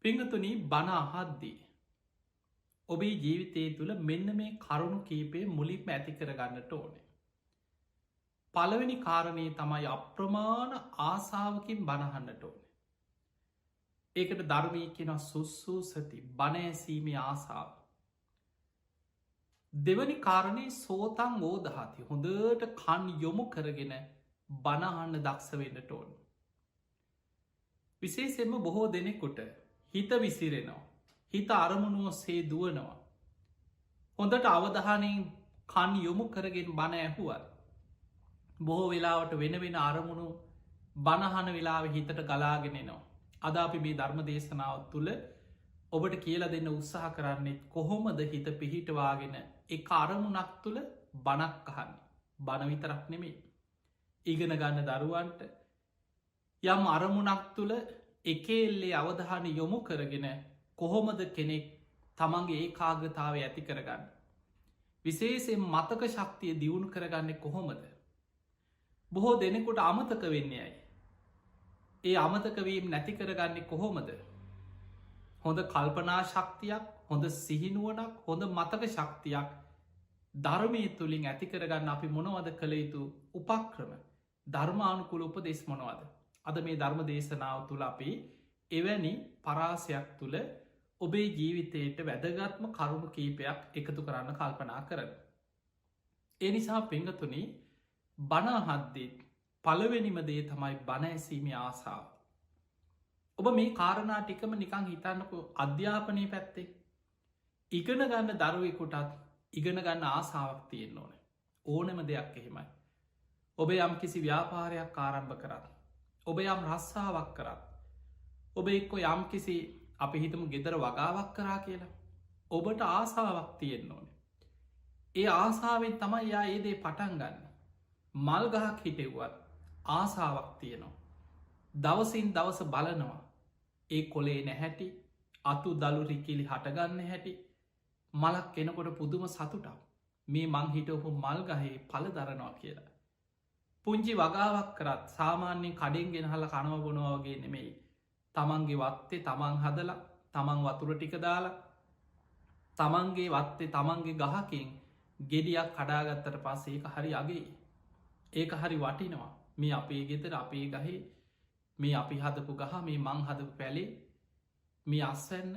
පිංහතුනී බණ අහද්දී. ඔබේ ජීවිතය තුළ මෙන්න මේ කරුණු කීපේ මුලික්ම ඇති කරගන්නට ඕනේ. පළවෙනි කාරණය තමයි අප්‍රමාණ ආසාාවකින් බණහන්නට ඕනේ. ඒකට ධර්මී කෙන සුස්සූ සති බණඇසීමේ ආසාාව. දෙවනි කාරණය සෝතන් ඕදහති හොඳට කන් යොමු කරගෙන බණහන්න දක්ෂ වෙන්නට ඕන. විශේසෙන්ම බොහෝ දෙනෙකුට හිත විසිරෙනවා. හිත අරමුණුව සේ දුවනවා. හොඳට අවධානයෙන් කන් යොමු කරගෙන බණ ඇහුවත්. බොහෝ වෙලාවට වෙන අරමුණු බණහන වෙලාව හිතට ගලාගෙනෙනවා. අද අපි මේ ධර්ම දේශනාවත් තුළ ඔබට කියල දෙන්න උත්සාහ කරන්නෙත් කොහොමද හිත පිහිටවාගෙන එක අරමුණක් තුළ බණක් අහන්න. බණවිතරක් නෙමේ. ඉගෙන ගන්න දරුවන්ට යම් අරමුණක් තුළ එකෙල්ලේ අවධාන යොමු කරගෙන කොහොමද කෙනෙක් තමන්ගේ ඒ කාග්‍රතාව ඇති කරගන්න. විශේෂෙන් මතක ශක්තිය දියුණු කරගන්න කොහොමද. බොහෝ දෙනෙකුට අමතක වෙන්නේ අයි. ඒ අමතකවීම් නැති කරගන්නේ කොහොමද. හොඳ කල්පනා ශක්තියක් හොඳ සිහිනුවනක් හොඳ මතක ශක්තියක් ධර්මය තුළින් ඇති කරගන්න අපි මොනවද කළ යුතු උපක්‍රම ධර්මානුකුල උපදෙස් මොනවද. අද මේ ධර්ම දේශනාව තුළ අපි එවැනි පරාසයක් තුළ ඔබේ ජීවිතයට වැදගත්ම කරුණු කීපයක් එකතු කරන්න කල්පනා කරන. ඒ නිසා පිංගතුනි බණහද්දිත් පළවෙනිම දේ තමයි බණ ඇසීමේ ආසාාව. ඔබ මේ කාරණා ටිකම නිකං හිතන්නකු අධ්‍යාපනය පැත්තේ. ඉගෙන ගන්න දරුවෙකුටත් ඉගෙන ගන්න ආසාාවක් තියෙන් ඕන. ඕනම දෙයක් එහෙමයි. ඔබ යම් කිසි ව්‍යාපාරයක් ආරම්භ කරත්. ඔබ යම් රස්සාාවක් කරත්. ඔබ එක්කො යම් කිසි අපි හිතම ගෙදර වගාවක් කරා කියලා. ඔබට ආසාාවක් තියෙන්න්න ඕන. ඒ ආසාාවෙන් තමයි යා ඒදේ පටන් ගන්න. මල් ගහක් හිටෙව්වත් ආසාාවක් තියෙනවා. දවසින් දවස බලනවා. ඒ කොලේ නැහැටි අතු දළු රිකිලි හටගන්න හැටි මලක් එනකොට පුදුම සතුටක් මේ මං හිටවපු මල් ගහේ පල දරනවා කියලා. පුංචි වගාවක් කරත් සාමාන්‍යයෙන් කඩෙන් ගෙනහල කනව බොනවාගේ නෙමෙයි. තමන්ගේ වත්තේ තමන් හදලා තමන් වතුර ටික දාලා තමන්ගේ වත්තේ තමන්ගේ ගහකින් ගෙඩියක් කඩාගත්තට පස්සේ ඒක හරි අගේ. ඒක හරි වටිනවා මේ අපේ ගෙතර අපේ ගහේ මේ අපි හදපු ගහ මේ මං හදපු පැලේ මේ අස්වැන්න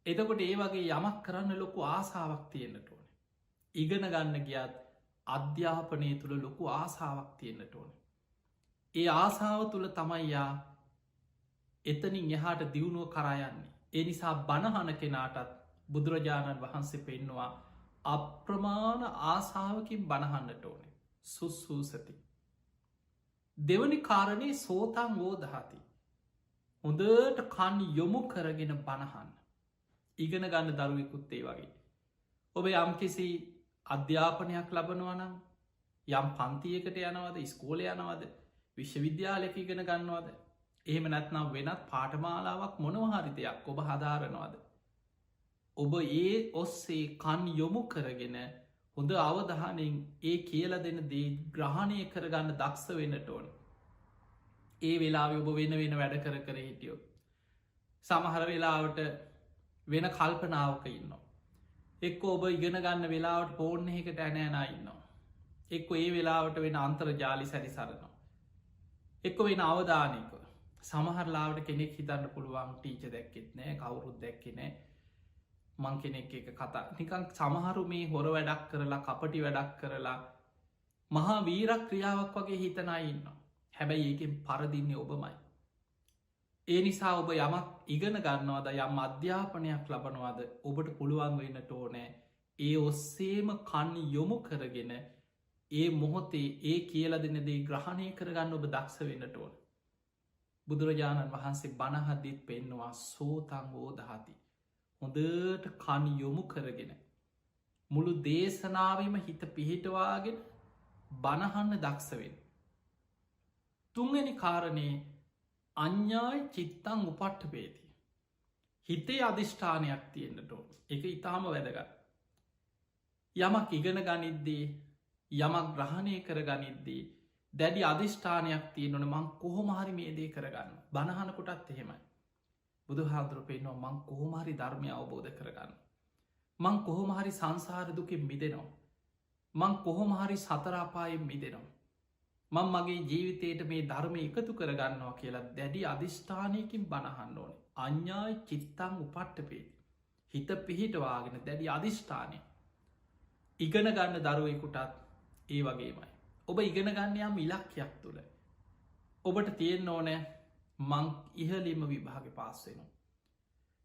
එතකොට ඒ වගේ යමක් කරන්න ලොකු ආසාාවක් තියෙන්න්නට ඕන. ඉගෙන ගන්න ගියත් අධ්‍යාපනය තුළ ලොකු ආසාාවක් තියෙන්න්නට ඕන. ඒ ආසාාව තුළ තමයියා එතනින් එහාට දියුණුව කරයන්නේ. ඒ නිසා බණහන කෙනාටත් බුදුරජාණන් වහන්සේ පෙන්නවා අප්‍රමාණ ආසාාවකින් බණහන්නට ඕනේ. සුස්සූසති. දෙවනි කාරණය සෝතන් වෝදහති. හොඳට කන් යොමු කරගෙන බණහන්න. ඉගෙන ගන්න දරුවෙකුත්තේ වගේ. ඔබ යම් කිසි අධ්‍යාපනයක් ලබනවනම් යම් පන්තියකට යනවද ස්කෝල යනවද විශ්වවිද්‍යාලයක ඉගෙන ගන්නවද. එහෙම නැත්නම් වෙනත් පාටමාලාවක් මොනවහරි දෙයක් ඔබ හදාරනවාද. ඔබ ඒ ඔස්සේ කන් යොමු කරගෙන හොඳ අවධානෙන් ඒ කියල දෙන දේ ග්‍රහණය කරගන්න දක්ෂ වෙන්නට ඕන. ඒ වෙලා ඔබ වෙන වැඩ කර හිටියෝ. සමහර වෙලාවට වෙන කල්පනාවක ඉන්නවා. එක්ක ඔබ ඉගෙන ගන්න වෙලාවට පෝර්ණ එකට ඇනෑනා ඉන්නවා. එක්ක ඒ වෙලාවට වෙන අන්තර ජාලි සැරි සරනවා. එක්ක වෙන අවධානයක සමහරලාවට කෙනෙක් හිතන්න පුළුවන් ටීච දැක්කෙත් නෑ කවුරුත් දැක්කෙනෑ මං කෙනෙක් එක කතා නිකං සමහරු මේ හොර වැඩක් කරලා කපටි වැඩක් කරලා මහා වීරක් ක්‍රියාවක් වගේ හිතනයින්න. හැබැයි ඒකෙන් පරදින්නේ ඔබමයි. ඒ නිසා ඔබ යමක් ඉගෙන ගන්නවාද යම් අධ්‍යාපනයක් ලබනවාද ඔබට පුළුවන් වෙන්නට ඕනෑ ඒ ඔස්සේම කන් යොමු කරගෙන ඒ මොහොතේ ඒ කියල දෙනදේ ග්‍රහණය කරගන්න ඔබ දක්ෂ වෙන්නට ඕන. බුදුරජාණන් වහන්සේ බණහද්දිත් පෙන්නවා සෝතං වෝදහති. හොඳට කන් යොමු කරගෙන මුළු දේශනාවම හිත පිහිටවාගෙන බණහන්න දක්ෂවෙන්. තුන්ගනි කාරණය අඥ්ඥායි චිත්තං උපට්ට පේති. හිතේ අධිෂ්ඨානයක් තියෙන්න්නට ඕන එක ඉතාම වැදගත්. යමක් ඉගෙන ගනිද්දී යමක් ග්‍රහණය කර ගනිද්දී දැඩි අධිෂ්ඨානයක් තියෙනවන මං කොහොමහරි මේ දේ කරගන්න බණහනකොටත් එහෙමයි. බුදු හාදුරු පෙන්නවා මං කොහොමහරි ධර්මය අවබෝධ කරගන්න. මං කොහොමහරි සංසාර දුකින් මිදෙනවා. මං කොහොමහරි සතරාපායෙන් මිදෙනවා. මං මගේ ජීවිතයට මේ ධර්මය එකතු කරගන්නවා කියලා දැඩි අධිෂ්ඨානයකින් බණහන්න ඕනේ. අඥ්ඥායි චිත්තං උපට්ටපේ. හිත පිහිටවාගෙන දැඩි අධිෂ්ඨානය. ඉගෙන ගන්න දරුවෙකුටත් ඒ වගේමයි. ඔබ ඉගෙන ගන්න යම් ඉලක්කයක් තුළ. ඔබට තියෙන්න ඕනෑ මං ඉහලිම විභාග පාස් වෙනවා.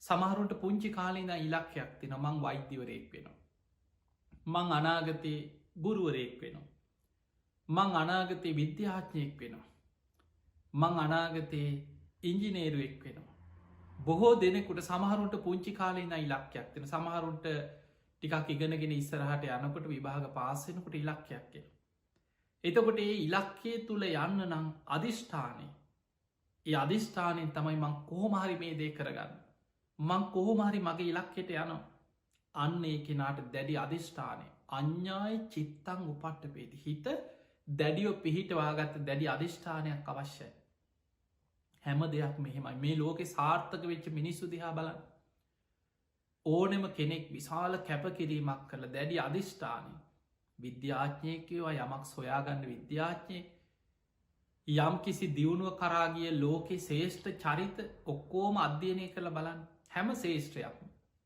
සමහරුන්ට පුංචි කාලීද ඉලක්කයක් තින මං වෛද්‍යවරයෙක් වෙනවා. මං අනාගතයේ ගුරුවරයෙක් වෙනවා. මං අනාගතයේ විද්‍යාඥයෙක් වෙනවා. මං අනාගතයේ ඉංජිනේරුවෙක් වෙනවා. බොහෝ දෙනෙකුට සමහරුන්ට පුංචි කාලීන ඉලක්කයක් තින සමහරුන්ට ටිකක් ඉගෙනගෙන ඉස්සරහට යනකොට විභාග පාසෙනකොට ඉලක්කයක් කියෙන. එතකොට ඒ ඉලක්කේ තුළ යන්න නම් අධිෂ්ඨානය ඒ අධිෂ්ඨානයෙන් තමයි මං කොහොමහරි මේ දේ කරගන්න. මං කොහොමහරි මගේ ඉලක්කෙට යනවා. අන්න ඒ කෙනාට දැඩි අධිෂ්ඨානය අඥ්ඥායි චිත්තං උපට්ට පේති. හිත දැඩියෝ පිහිටවාගත්ත දැඩි අධිෂ්ඨානයක් අවශ්‍යයි. හැම දෙයක් මෙහෙමයි මේ ලෝකෙ සාර්ථක වෙච්ච මිනිස්සු දිහා බලන්න. ඕනෙම කෙනෙක් විශාල කැපකිරීමක් කරල දැඩි අධිෂ්ඨානය විද්‍යාඥයකවා යමක් සොයාගන්න විද්‍යාඥය යම් කිසි දියුණුව කරාගිය ලෝකෙ ශේෂ්ඨ චරිත ඔක්කෝම අධ්‍යයනය කළ බලන්න හැම ශේෂත්‍රයක්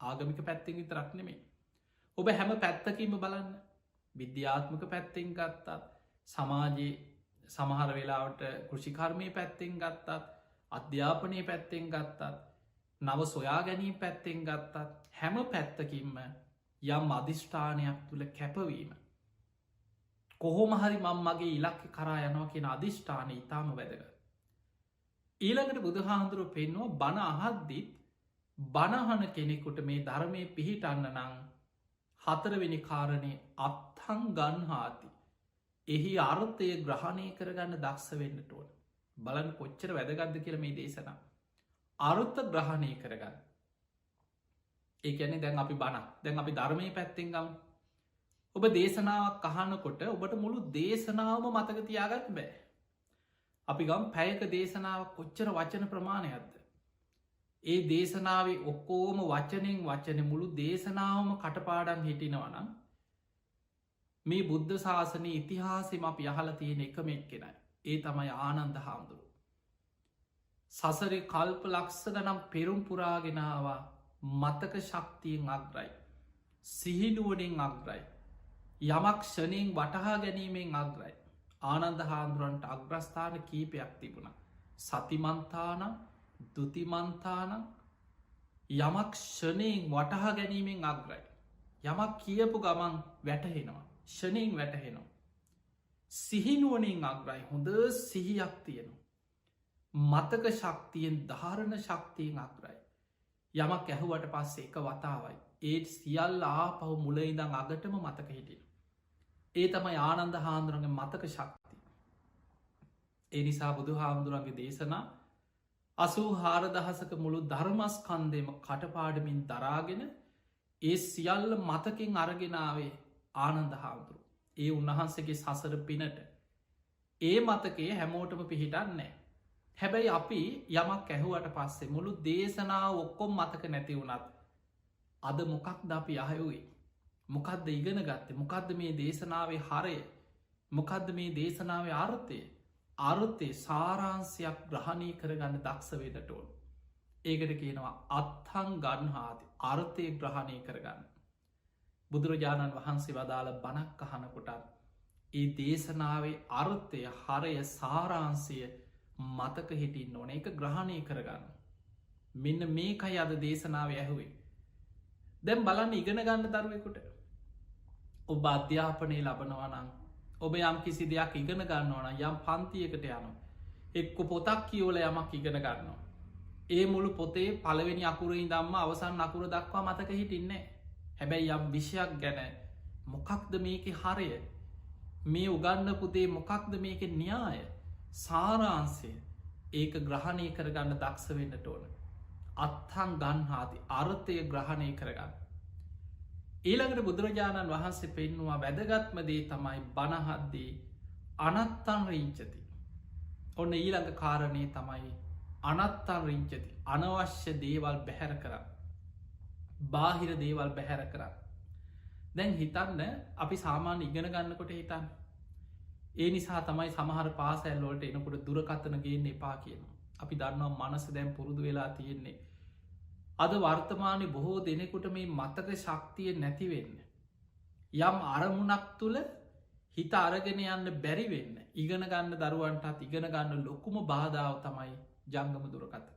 ආගමික පැත්තිෙන් විතරක් නෙමේ. ඔබ හැම පැත්තකීම බලන්න විද්‍යාත්මක පැත්තෙන් ගත්තත් සමාජයේ සමහර වෙලාවට කෘෂිකර්මය පැත්තෙන් ගත්තත් අධ්‍යාපනය පැත්තෙන් ගත්තත් නව සොයා ගැනීම පැත්තෙන් ගත්තත් හැම පැත්තකින්ම යම් අධිෂ්ඨානයක් තුළ කැපවීම. කොහොමහරි මං මගේ ඉලක්ක කරා යනවා කියෙන අධිෂ්ඨානය ඉතාම වැදග. ඊළඟට බුදුහාන්දුරුව පෙන්වා බණ අහද්දිත් බණහන කෙනෙකුට මේ ධර්මය පිහිටන්න නං හතරවෙනි කාරණය අත්හං ගන්හාති. එහි අර්ථය ග්‍රහණය කරගන්න දක්ෂ වෙන්නට ඕන. බලන් කොච්චර වැදගත්ද කියල මේ දේශන. අරුත්ත ග්‍රහණය කරගන්න. ඒකැනෙ දැන් අපි බණ දැන් අපි ධර්මය පැත්තෙන් ගම්. ඔබ දේශනාවක් අහනකොට ඔබට මුළු දේශනාවම මතක තියාගත් බෑ. අපි ගම් පැයක දේශනාවක් කොච්චර වචන ප්‍රමාණයක්ද. ඒ දේශනාවේ ඔක්කෝම වචනෙන් වචන මුළු දේශනාවම කටපාඩන් හිටිනවනම් මේ බුද්ධ ශාසනය ඉතිහාසෙම අප යහල තියෙන එකම එක්කෙනයි. ඒ තමයි ආනන්ද හාමුදුරු. සසරි කල්ප ලක්ෂ ගනම් පෙරුම් පුරාගෙනවා මතක ශක්තියෙන් අග්‍රයි. සිහිනුවනින් අග්‍රයි. යමක් ෂණයෙන් වටහා ගැනීමෙන් අග්‍රයි. ආනන්ද හාමුදුරන්ට අග්‍රස්ථාන කීපයක් තිබුණ. සතිමන්තානම් දුතිමන්තානම් යමක් ෂණයෙන් වටහා ගැනීමෙන් අග්‍රයි. යමක් කියපු ගමන් වැටහෙනවා. ෂණයෙන් වැටහෙනවා. සිහිනුවනින් අග්‍රයි හොඳ සිහියක් තියෙනවා. මතක ශක්තියෙන් ධාරණ ශක්තියෙන් අග්‍රයි. යමක් ඇහුවට පස්සේ එක වතාවයි. ඒත් සියල් ආපහු මුලයිදං අගටම මතක හිටිය. ඒ තමයි ආනන්ද හාමුදුරන්ගේ මතක ශක්ති. ඒ නිසා බුදු හාමුදුරන්ගේ දේශනා 84,000ක මුළු ධර්මස්කන්දයම කටපාඩමින් දරාගෙන ඒ සියල්ල මතකින් අරගෙනාවේ ආනන්ද හාමුදුරු. ඒ උන්වහන්සගේ සසර පිනට ඒ මතකේ හැමෝටම පිහිටන්නේ. හැබැයි අපි යමක් ඇහුවට පස්සේ මුළු දේශනාව ඔක්කොම් මතක නැති වුණත් අද මොකක්ද අපි අහයුයි. මොකක්ද ඉගෙන ගත්තේ මොකක්ද මේ දේශනාවේ හරය මොකක්ද මේ දේශනාවේ අර්ථය අර්ථය සාරාන්සයක් ග්‍රහණය කරගන්න දක්ෂ වෙනට ඕන්. ඒකට කියනවා අත්හං ගන්හාති අර්ථය ග්‍රහණය කරගන්න. බුදුරජාණන් වහන්සේ වදාළ බණක් අහනකොටත් ඒ දේශනාවේ අර්ථය හරය සාරාන්සය මතක හිටින්න ඕන එක ග්‍රහණය කරගන්න. මෙන්න මේකයි අද දේශනාව ඇහුවේ. දැම් බලන්න ඉගෙන ගන්න දරුවෙකුට ඔබ අධ්‍යාපනය ලබනවනං ඔබ යම් කිසි දෙයක් ඉගෙන ගන්නවන යම් පන්තියකට යනු එක්ක පොතක් කියෝල යමක් ඉගෙන ගන්නවා. ඒ මුළු පොතේ පළවෙනි අකුරයි දම්ම අවසන් අකුර දක්වා මතක හිටින්නේ. හැබැයි යම් විෂයක් ගැන මොකක්ද මේක හරය මේ උගන්න පුතේ මොකක්ද මේක න්‍යාය සාරාන්සය ඒක ග්‍රහණය කරගන්න දක්ෂ වෙන්නට ඕන. අත්හං ගන්හාති අර්ථය ග්‍රහණය කරගන්න. ඊළඟට බුදුරජාණන් වහන්සේ පෙන්නවා වැදගත්ම දේ තමයි බණහද්දී අනත්තන් රීංචති. ඔන්න ඊළඟ කාරණය තමයි අනත්තන් රිංචති අනවශ්‍ය දේවල් බැහැර කරන්න. බාහිර දේවල් බැහැර කරන්න. දැන් හිතන්න අපි සාමාන්‍ය ඉගෙන ගන්නකොට හිතන්න. ඒ නිසා තමයි සමහර පාසැල්ලෝට එනකොට දුරකතන ගේන්න එපා කියනවා. අපි දන්නවා මනස දැන් පුරුදු වෙලා තියෙන්නේ. අද වර්තමානය බොහෝ දෙනෙකුට මේ මතක ශක්තිය නැතිවෙන්න. යම් අරමුණක් තුළ හිත අරගෙන යන්න බැරිවෙන්න ඉගෙන ගන්න දරුවන්ටත් ඉගෙන ගන්න ලොකුම බාධාව තමයි ජංගම දුරකත.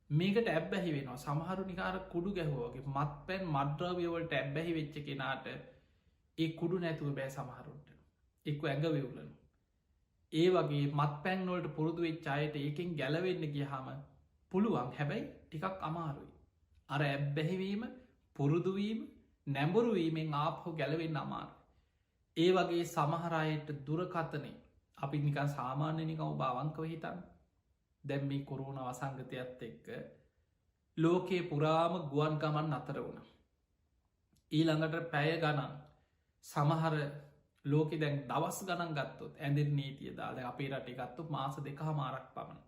මේකට ඇබ්බැහි වෙනවා සමහරු නිකාර කුඩු ගැහෝගේ මත් පැන් මද්‍රව්‍යවලට ඇබ්බැහි වෙච්ච කෙනාට ඒ කුඩු නැතුව බෑ සමහරුන්ට එක්ව ඇඟවෙවුලනු. ඒ වගේ මත් පැන්වලට පුරුදු වෙච් අයට ඒකෙන් ගැලවෙන්න ගියහම පුළුවන් හැබැයි ටිකක් අමාරුයි. අර ඇබ්බැහිවීම පුරුදුවීම නැඹුරුවීමෙන් ආපහෝ ගැලවෙන්න අමාරු. ඒ වගේ සමහරයට දුරකතනේ අපි නිකන් සාමාන්‍ය නිකව භාවංකව හිතන්න. දැම් මේ කොරෝණ වසංගතයක්ත් එක්ක ලෝකයේ පුරාම ගුවන් ගමන් අතර වුණ. ඊළඟට පැය ගණන් සමහර ලෝකෙ දැන් දවස් ගණන් ගත්තොත් ඇඳර් නීතිය දාල අපේ රට ගත්තු මාස දෙකහ මාරක් පමණ.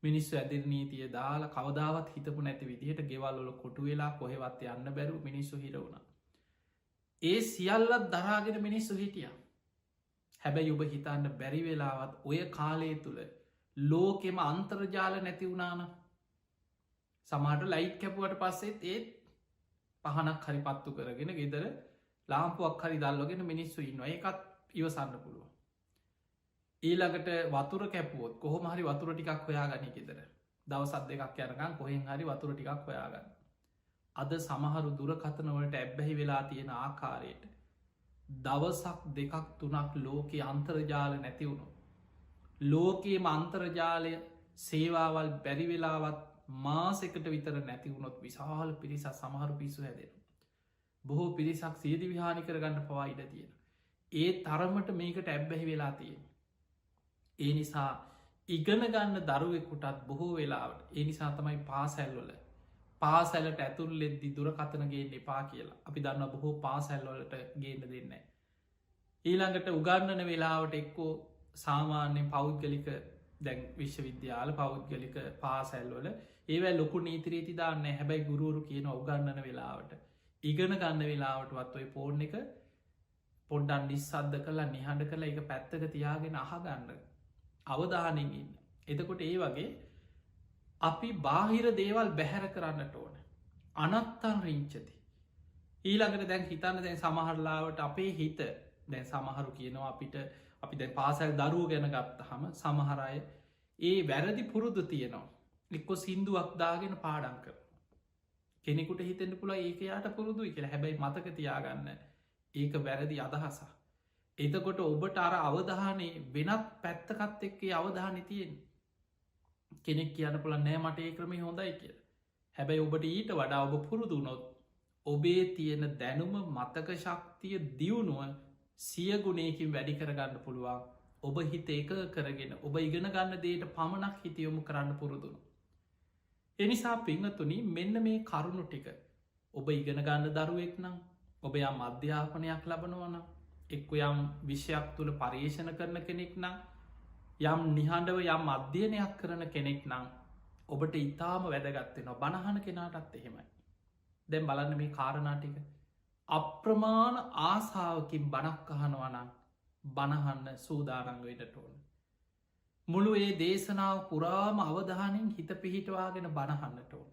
මිනිස්සු ඇදිර් නීතිය දාලා කවදාවත් හිතපු නැති විදිහට ගෙවල්ලොල කොටු වෙලා කොහෙවත් යන්න බැරු මිනිස්සු හිරවුණ. ඒ සියල්ලත් දරාගෙන මිනිස්සු හිටිය. හැබැයි ඔබ හිතන්න බැරි වෙලාවත් ඔය කාලය තුළ ලෝකෙම අන්තර්ජාල නැති වුණාන සමාට ලයිට් කැපුවට පස්සෙත් ඒත් පහනක් හරි පත්තු කරගෙන ගෙදර ලාම්පුවක් හරි දල්ලොගෙන මිනිස්සු ඉන්නවා එකත් ඉවසන්න පුළුව. ඊළඟට වතුර කැපුවොත් කොහොම හරි වතුර ටිකක් හොයා ගනි ගෙදර දවසත් දෙකක් යනකම් කොහෙන් හරි වතුර ටිකක් හොයාගන්න. අද සමහරු දුරකතනවලට ඇබ්බැහි වෙලා තියෙන ආකාරයට දවසක් දෙකක් තුනක් ලෝකයේ අන්තර්ජාල නැතිවුණු. ලෝකයේම අන්තර්ජාලය සේවාවල් බැරිවෙලාවත් මාසෙකට විතර නැතිවුණොත් විශාල පිරිසක් සමහරු පිස්සු හැදෙන. බොහෝ පිරිසක් සේදි විහානි කරගන්න පවා ඉඩ තියෙන. ඒ තරමට මේකට ඇබ්බැහි වෙලා තියෙන. ඒ නිසා ඉගෙන ගන්න දරුවෙකුටත් බොහෝ වෙලාවට ඒ නිසා තමයි පාසැල්වල පාසැලට ඇතුල්ලෙද්දි දුරකතනගේ එපා කියලා අපි දන්න බොහෝ පාසැල්වලට ගේන්න දෙන්න. ඊළඟට උගන්නන වෙලාවට එක්කෝ සාමාන්‍යෙන් පෞද්ගලික දැන් විශ්වවිද්‍යාල පෞද්ගලික පාසැල්වල ඒවැ ලොකු නීතිරීති දාන්න හැබැයි ගුරුවරු කියන උගන්නන වෙලාවට ඉගෙන ගන්න වෙලාවටවත් ඔය පෝර්ණ එක පොඩ්ඩන් නිස්සද්ධ කලා නිහඬ කළ එක පැත්තක තියාගෙන අහගන්න අවධානෙන් ඉන්න. එතකොට ඒ වගේ අපි බාහිර දේවල් බැහැර කරන්නට ඕන. අනත්තන් රිංචති. ඊළඟට දැන් හිතන්න දැන් සමහරලාවට අපේ හිත දැන් සමහරු කියනවා අපිට අපි දැන් පාසැල් දරුව ගැන ගත්ත හම සමහරය ඒ වැරදි පුරුදු තියනවා. එක්කො සිින්දුවක් දාගෙන පාඩන් කර. කෙනෙකුට හිතෙන්ට පුළ ඒක යාට පුරුදුයි කියලා හැබැයි මතක තියාගන්න ඒක වැරදි අදහසා. එතකොට ඔබට අර අවධානයේ වෙනත් පැත්තකත් එක්කේ අවධානය තියෙන් කෙනෙක් කියන්න පුළ නෑ මට ඒ ක්‍රමේ හොඳයි කිය. හැබැයි ඔබට ඊට වඩා ඔබ පුරුදු නොත් ඔබේ තියෙන දැනුම මතක ශක්තිය දියුණුව සියගුණයකින් වැඩි කරගන්න පුළුවන් ඔබ හිත ඒක කරගෙන ඔබ ඉගෙන ගන්න දේට පමණක් හිතියොමු කරන්න පුරුදුණු. එනිසා පිංහතුනි මෙන්න මේ කරුණු ටික ඔබ ඉගෙන ගන්න දරුවෙක් නම් ඔබ යම් අධ්‍යාපනයක් ලබනවන එක්ක යම් විෂයක් තුළ පර්යේෂණ කරන කෙනෙක් නම් යම් නිහඬව යම් අධ්‍යයනයක් කරන කෙනෙක් නම් ඔබට ඉතාම වැදගත්වෙනවා බණහන කෙනාටත් එහෙමයි. දැන් බලන්න මේ කාරණාටික අප්‍රමාණ ආසාාවකින් බණක් අහනවනම් බණහන්න සූදානංගවෙනට ඕන. මුළු ඒ දේශනාව පුරාම අවධානෙන් හිත පිහිටවාගෙන බණහන්නට ඕන.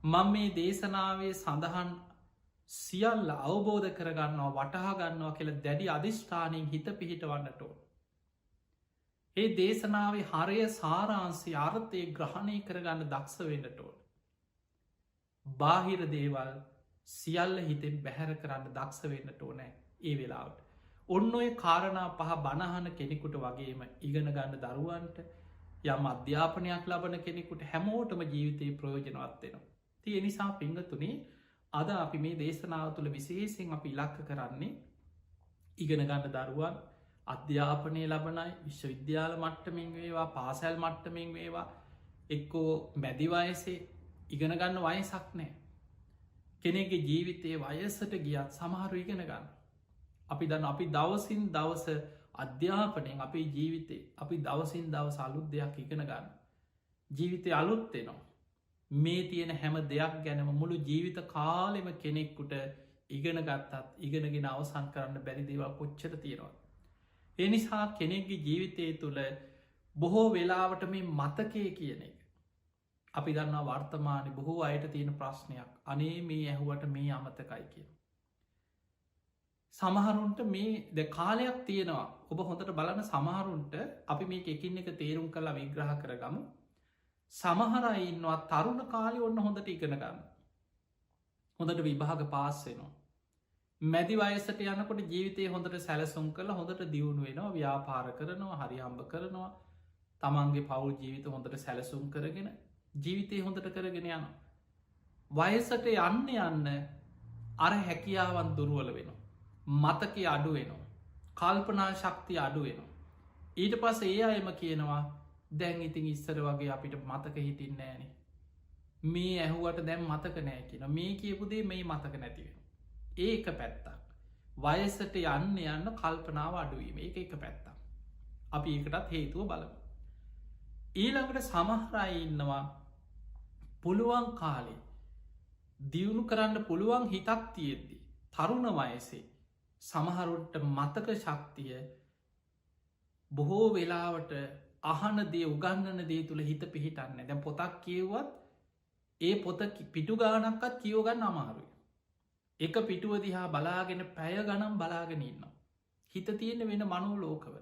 මං මේ දේශනාවේ සඳහන් සියල්ල අවබෝධ කරගන්නවා වටහා ගන්නවා කියල දැඩි අධිෂ්ඨානයෙන් හිත පිහිටවන්නට ඕන. ඒ දේශනාවේ හරය සාරාන්සි අර්ථය ග්‍රහණය කරගන්න දක්ෂ වෙන්නට ඕන. බාහිර දේවල් සියල්ල හිතෙන් බැහැර කරන්න දක්ෂ වෙන්නට ඕනෑ ඒ වෙලාවට. ඔන්න ඔය කාරණා පහ බණහන කෙනෙකුට වගේම ඉගෙන ගන්න දරුවන්ට යම් අධ්‍යාපනයක් ලබන කෙනෙකුට හැමෝටම ජීවිතයේ ප්‍රයෝජනවත්වෙනවා. තිය නිසා පිංගතුනේ අද අපි මේ දේශනාව තුළ විශේෂෙන් අපි ඉලක්ක කරන්නේ ඉගෙන ගන්න දරුවන් අධ්‍යාපනය ලබනයි විශ්වවිද්‍යාල මට්ටමින් වේවා පාසැල් මට්ටමින් වේවා එක්කෝ මැදිවයසේ ඉගෙන ගන්න වයසක් නෑ. කෙනෙගේ ජීවිතයේ වයසට ගියත් සමහරු ඉගෙන ගන්න. අපි දන්න අපි දවසින් දවස අධ්‍යාපනයෙන් අපේ ජීවිතේ අපි දවසින් දවස අලුත් දෙයක් ඉගෙන ගන්න. ජීවිතය අලුත්වෙනවා. මේ තියෙන හැම දෙයක් ගැනම මුළු ජීවිත කාලෙම කෙනෙක්කුට ඉගෙන ගත්තත් ඉගෙනගෙන අවසන් කරන්න බැරිදිවා කොච්චර තියෙනවා. එනිසා කෙනෙක්ගේ ජීවිතය තුළ බොහෝ වෙලාවට මේ මතකය කියන එක. අපි දන්න වර්තමානය බොහෝ අයට තියෙන ප්‍රශ්නයක් අනේ මේ ඇහුවට මේ අමතකයි කියන. සමහරුන්ට මේ ද කාලයක් තියෙනවා ඔබ හොඳට බලන සමහරුන්ට අපි මේ එකින් එක තේරුම් කලා විග්‍රහ කරගමු. සමහරයින්නවා තරුණ කාලි ඔන්න හොඳට ඉගෙන ගන්න. හොඳට විභාග පාස්සෙනවා. මැදි වයසට යනකොට ජීවිතය හොඳට සැලසුම් කළ හොඳට දියුණු වෙනවා ව්‍යාපාර කරනවා හරිහම්බ කරනවා තමන්ගේ පවුල් ජීවිත හොඳට සැලසුම් කරගෙන ජීවිතය හොඳට කරගෙන යන. වයසට යන්න යන්න අර හැකියාවන් දුරුවල වෙනවා. මතක අඩු වෙනවා. කල්පනා ශක්තිය අඩු වෙනවා. ඊට පස ඒ අයම කියනවා දැන් ඉතින් ඉස්සර වගේ අපිට මතක හිටින් නෑනේ. මේ ඇහුවට දැම් මතක නෑ කියන මේ කියපුදේ මේ මතක නැතිවෙන. ඒක පැත්තක්. වයසට යන්න යන්න කල්පනාව අඩුවීම එක පැත්තක්. අපි ඒකටත් හේතුව බලමු. ඊළඟට සමහරයි ඉන්නවා පුළුවන් කාලේ දියුණු කරන්න පුළුවන් හිතක් තියෙද්දි. තරුණ වයසේ සමහරුන්ට මතක ශක්තිය බොහෝ වෙලාවට අහන දේ උගන්නන දේ තුළ හිත පිහිටන්න දැන් පොතක් කියව්වත් ඒ පොත පිටු ගානක්කත් කියෝගන්න අමාරුයි. එක පිටුව දිහා බලාගෙන පැය ගනම් බලාගෙන ඉන්න. හිත තියෙන වෙන මනෝ ලෝකවල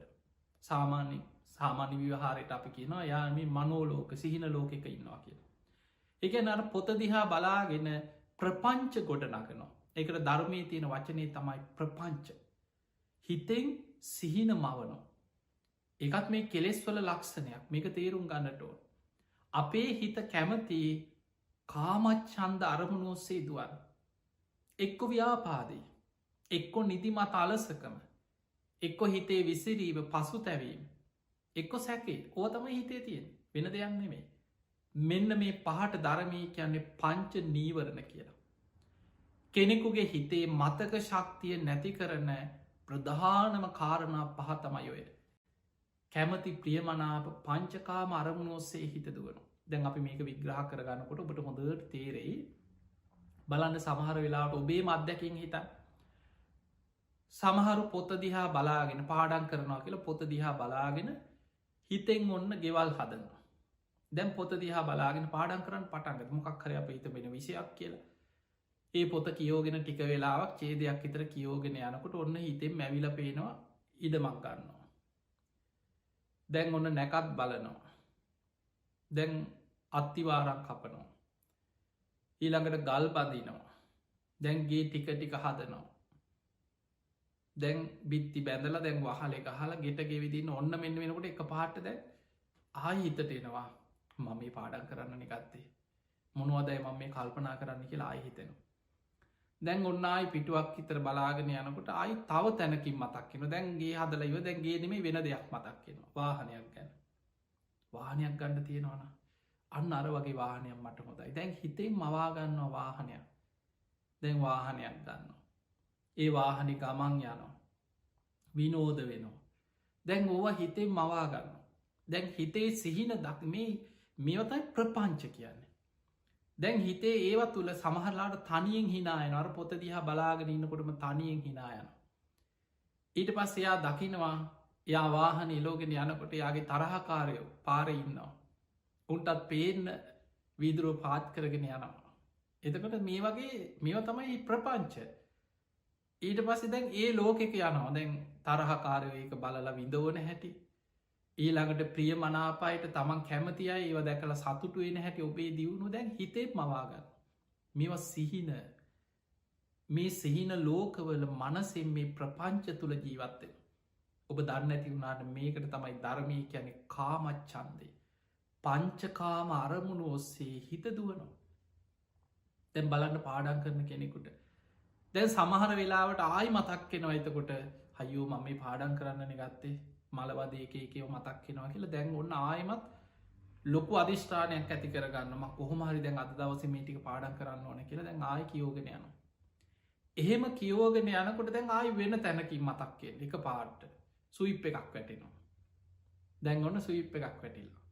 සාමාන්‍ය විවහාරයට අපි කියනවා යාම මනෝලෝක සිහින ලෝකෙක ඉන්නවා කියලා. එක නර පොත දිහා බලාගෙන ප්‍රපංච ගොඩ නගනවා. එකට ධර්මය තියෙන වචනය තමයි ප්‍රපංච. හිතෙන් සිහින මවනෝ. එකත් මේ කෙලෙස්වල ලක්ෂණයක් මේක තේරුම් ගන්නටෝ. අපේ හිත කැමති කාමච්චන්ද අරමුණ ඔස්සේ දුවන්. එක්කො ව්‍යාපාදී. එක්කො නිදිමත අලසකම. එක්කො හිතේ විසිරීම පසු තැවීම. එක්කො සැකේ ඕතම හිතේ තියෙන වෙන දෙයක් නෙමේ. මෙන්න මේ පහට ධර්මී කියන්නේ පංච නීවරණ කියලා. කෙනෙකුගේ හිතේ මතක ශක්තිය නැති කරන ප්‍රධානම කාරණා පහතමයොය. කැමති ප්‍රියමනාප පංචකාම අරමුණ ඔස්සේ හිත දුවන. දැන් අපි මේක විග්‍රහ කරගන්නකොට ඔබට හොඳට තේරෙයි බලන්න සමහර වෙලාට ඔබේ මධ්‍යකින් හිත සමහරු පොත දිහා බලාගෙන පාඩන් කරනවා කියලා පොත දිහා බලාගෙන හිතෙන් ඔන්න ගෙවල් හදනවා. දැන් පොත දිහා බලාගෙන පාඩන් කරන්න පටන්ග මොකක් හරි අප හිත වෙන විෂයක් කියලා ඒ පොත කියෝගෙන ටික වෙලාවක් චේදයක් විතර කියෝගෙන යනකොට ඔන්න හිතෙන් මැවිල පේනවා ඉඩමක් ගන්නවා. දැන් ඔන්න නැකත් බලනවා. දැන් අත්තිවාරක් කපනවා. ඊළඟට ගල් බඳනවා. දැන්ගේ ටික ටික හදනවා. දැන් බිත්ති බැඳල දැන් වහල එක හලා ගෙට ගෙවිදින්න ඔන්න මෙන්න වෙනකොට එක පාට දැ ආයි හිතට එනවා මම මේ පාඩන් කරන්න නිගත්තේ මොනුවදයි මම මේ කල්පනා කරන්න කියලා ආහිතෙනවා. දැන් ඔන්නයි පිටුවක් ඉතර බලාගෙන යනකොට අයි තව තැනකින් මතක්කෙන දැන්ගේ හදල ඉව දැන්ගේනෙම වෙන දෙයක් මතක්කෙන වාහනයක් ගැන වාහනයක් ගණඩ තියෙනවන අන්න අර වගේ වාහනයක් මට හොදයි දැන් හිතෙන් මවාගන්නවා වාහනයක් දැන් වාහනයක් ගන්න ඒ වාහනි ගමන් යනවා විනෝද වෙනවා දැන් ඕවා හිතෙන් මවාගන්න දැන් හිතේ සිහින දක්මේ මේවතයි ප්‍රපංච කියන්නේ දැන් හිතේ ඒව තුළ සමහරලාට තනියෙන් හිනායන අර පොත දිහා බලාගෙන ඉන්නකොටම තනියෙන් හිනායන. ඊට පස් එයා දකිනවා යා වාහන ඉලෝගෙන යනකොට යාගේ තරහකාරයෝ පාර ඉන්නවා. උන්ටත් පේන්න වීදුරුව පාත් කරගෙන යනවා. එතකට මේ වගේ මේව තමයි ප්‍රපංච. ඊට පස්සේ දැන් ඒ ලෝකෙක යනවා දැන් තරහකාරයෝ ඒක බලලා විඳවන හැටි. ඊළඟට ප්‍රිය මනාපායට තමන් කැමතියි ඒව දැකල සතුටු වෙන හැටි ඔබේ දියුණු දැන් හිතේත් මවාගන්න. මෙව සිහින මේ සිහින ලෝකවල මනසෙන් මේ ප්‍රපංච තුළ ජීවත්තෙන. ඔබ දන්න ඇති වුණට මේකට තමයි ධර්මය කියැනෙ කාමච්චන්දේ. පංචකාම අරමුණු ඔස්සේ හිත දුවනවා. දැන් බලන්න පාඩන් කරන කෙනෙකුට. දැන් සමහර වෙලාවට ආයි මතක්කෙනවා එතකොට හයෝ මම මේ පාඩන් කරන්න ගත්තේ මලවද ඒකව මතක්කෙනවා කියලා දැන් ඔන්න ආයමත් ලොකු අධිෂ්ඨානයක් ඇති කරගන්නම කොහොමහරි දැන් අද දවස මේටික පාඩන් කරන්න ඕන කියලා දැන් ආය කියෝගෙන යන. එහෙම කියෝගෙන යනකොට දැන් ආයි වෙන තැනකින් මතක්කෙන් එක පාට්ට සුයිප් එකක් වැටෙනවා. දැන් ඔන්න සුයිප් එකක් වැටිල්ලා.